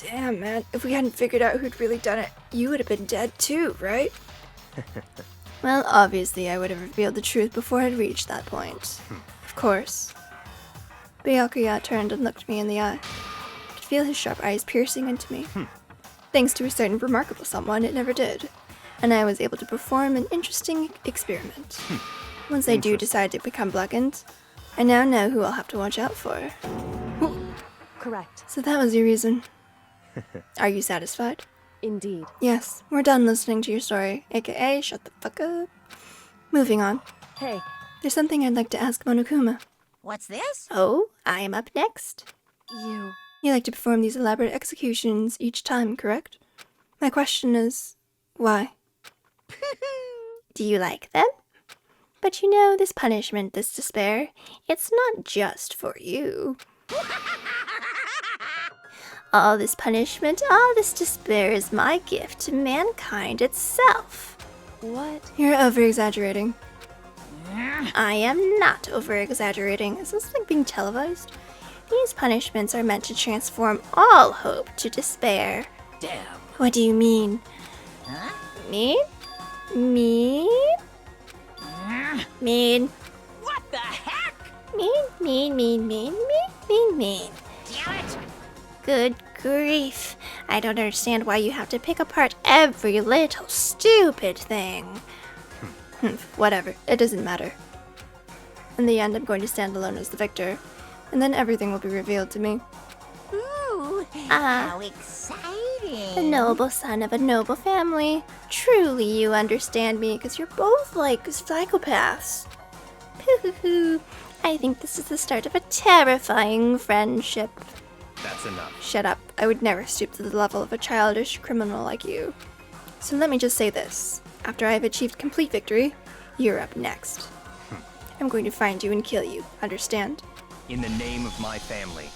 Damn, man. If we hadn't figured out who'd really done it, you would have been dead too, right? Well, obviously I would have revealed the truth before I'd reached that point. Of course. Byakuya turned and looked me in the eye. I could feel his sharp eyes piercing into me. Thanks to a certain remarkable someone, it never did. And I was able to perform an interesting experiment. Once I do decide to become blackened, I now know who I'll have to watch out for. Correct. So that was your reason. Are you satisfied? Indeed. Yes, we're done listening to your story, aka shut the fuck up. Moving on. Hey, There's something I'd like to ask Monokuma. What's this? Oh, I am up next. you. You like to perform these elaborate executions each time, correct? My question is, why? Do you like them? But you know, this punishment, this despair, it's not just for you. All this punishment, all this despair is my gift to mankind itself. What? You're over-exaggerating. I am not over-exaggerating. Is this like being televised? These punishments are meant to transform all hope to despair. Damn. What do you mean? Huh? Mean? Mean? Mean. What the heck? Mean. Damn it! Good grief. I don't understand why you have to pick apart every little stupid thing. Whatever, it doesn't matter. In the end, I'm going to stand alone as the victor, and then everything will be revealed to me. Ooh, Ah. how exciting! The noble son of a noble family. Truly, you understand me, because you're both like psychopaths. Pooh-hoo-hoo. I think this is the start of a terrifying friendship. That's enough. Shut up. I would never stoop to the level of a childish criminal like you. So let me just say this. After I have achieved complete victory, you're up next. I'm going to find you and kill you, understand? In the name of my family.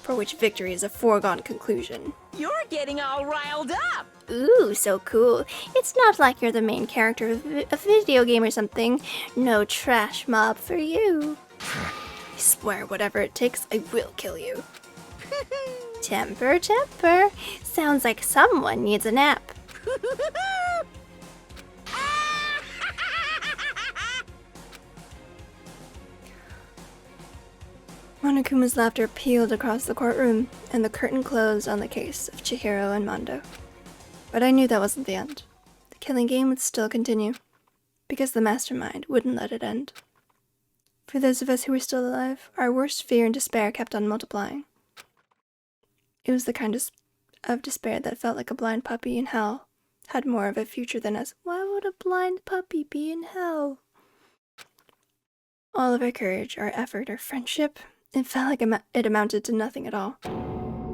For which victory is a foregone conclusion. You're getting all riled up. Ooh, so cool. It's not like you're the main character of a video game or something. No trash mob for you. I swear, whatever it takes, I will kill you. Temper. Sounds like someone needs a nap. Monokuma's laughter pealed across the courtroom, and the curtain closed on the case of Chihiro and Mondo. But I knew that wasn't the end. The killing game would still continue, because the mastermind wouldn't let it end. For those of us who were still alive, our worst fear and despair kept on multiplying. It was the kind of despair that felt like a blind puppy in hell had more of a future than us. Why would a blind puppy be in hell? All of our courage, our effort, our friendship, it felt like it amounted to nothing at all.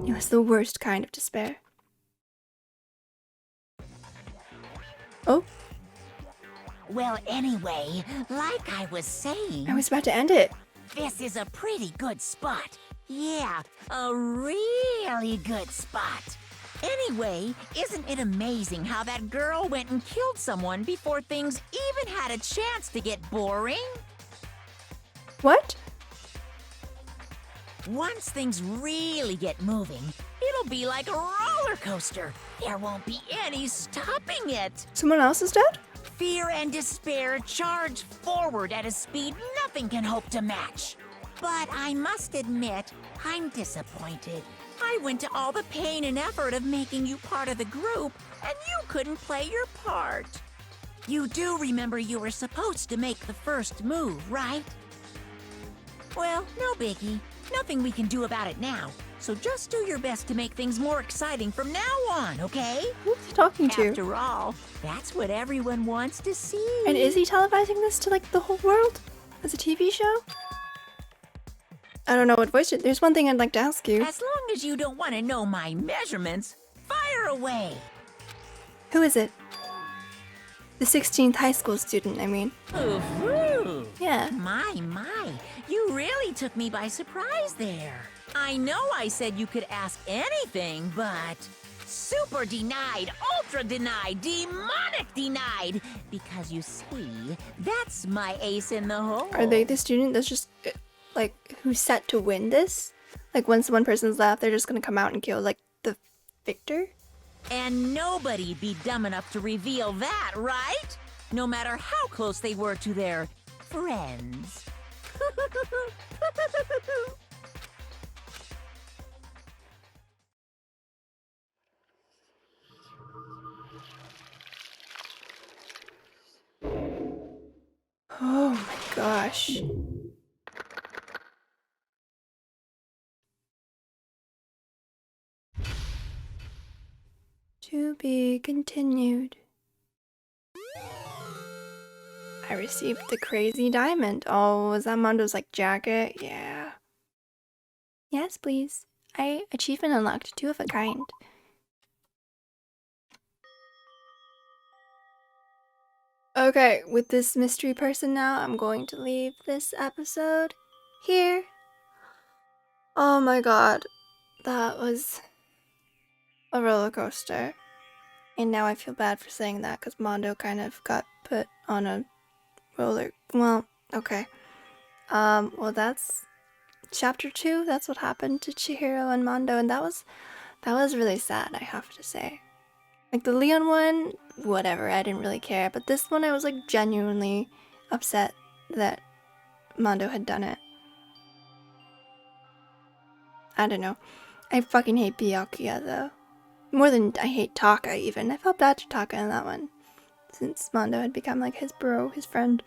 It was the worst kind of despair. Oh, Well, anyway, like I was saying, I was about to end it. this is a pretty good spot. Yeah, a really good spot. Anyway, isn't it amazing how that girl went and killed someone before things even had a chance to get boring? What? Once things really get moving, it'll be like a roller coaster. There won't be any stopping it. Someone else is dead? Fear and despair charge forward at a speed nothing can hope to match. But I must admit, I'm disappointed. I went to all the pain and effort of making you part of the group, and you couldn't play your part. You do remember you were supposed to make the first move, right? Well, no biggie. Nothing we can do about it now. So just do your best to make things more exciting from now on, okay? Who's he talking to? After all, that's what everyone wants to see. And is he televising this to like the whole world? As a TV show? I don't know what voice it. There's one thing I'd like to ask you. As long as you don't want to know my measurements, fire away. Who is it? The 16th high school student, I mean. Ooh, Yeah. my. You really took me by surprise there. I know I said you could ask anything, but super denied, ultra denied, demonic denied. Because you see, that's my ace in the hole. Are they the student that's just, like, who's set to win this? Like, once one person's left, they're just gonna come out and kill, like, the victor? And nobody'd be dumb enough to reveal that, right? No matter how close they were to their friends. Oh my gosh. To be continued. I received the crazy diamond. Oh, was that Mondo's like jacket? Yeah. Yes, please. Achievement unlocked, 2 of a kind. Okay, with this mystery person now, I'm going to leave this episode here. Oh my god, that was a roller coaster. And now I feel bad for saying that because Mondo kind of got put on a roller. Well, okay. Well, that's chapter 2. That's what happened to Chihiro and Mondo, and that was really sad, I have to say. Like the Leon one, whatever, I didn't really care. But this one, I was like genuinely upset that Mondo had done it. I don't know. I fucking hate Byakuya though. More than I hate Taka even. I felt bad to Taka in that one. Since Mondo had become like his bro, his friend.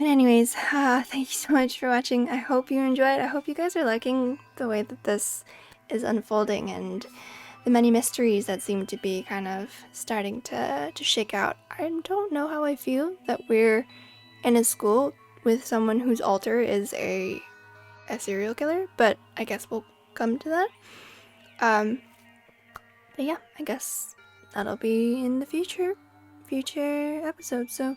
And anyways, thank you so much for watching. I hope you enjoyed. I hope you guys are liking the way that this is unfolding and the many mysteries that seem to be kind of starting to shake out. I don't know how I feel that we're in a school with someone whose alter is a serial killer, but I guess we'll come to that. But yeah, I guess that'll be in the future episodes. So,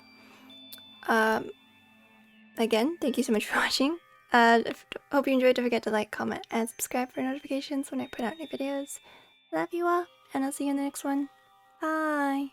again, thank you so much for watching. Hope you enjoyed. Don't forget to like, comment, and subscribe for notifications when I put out new videos. Love you all, and I'll see you in the next one. Bye!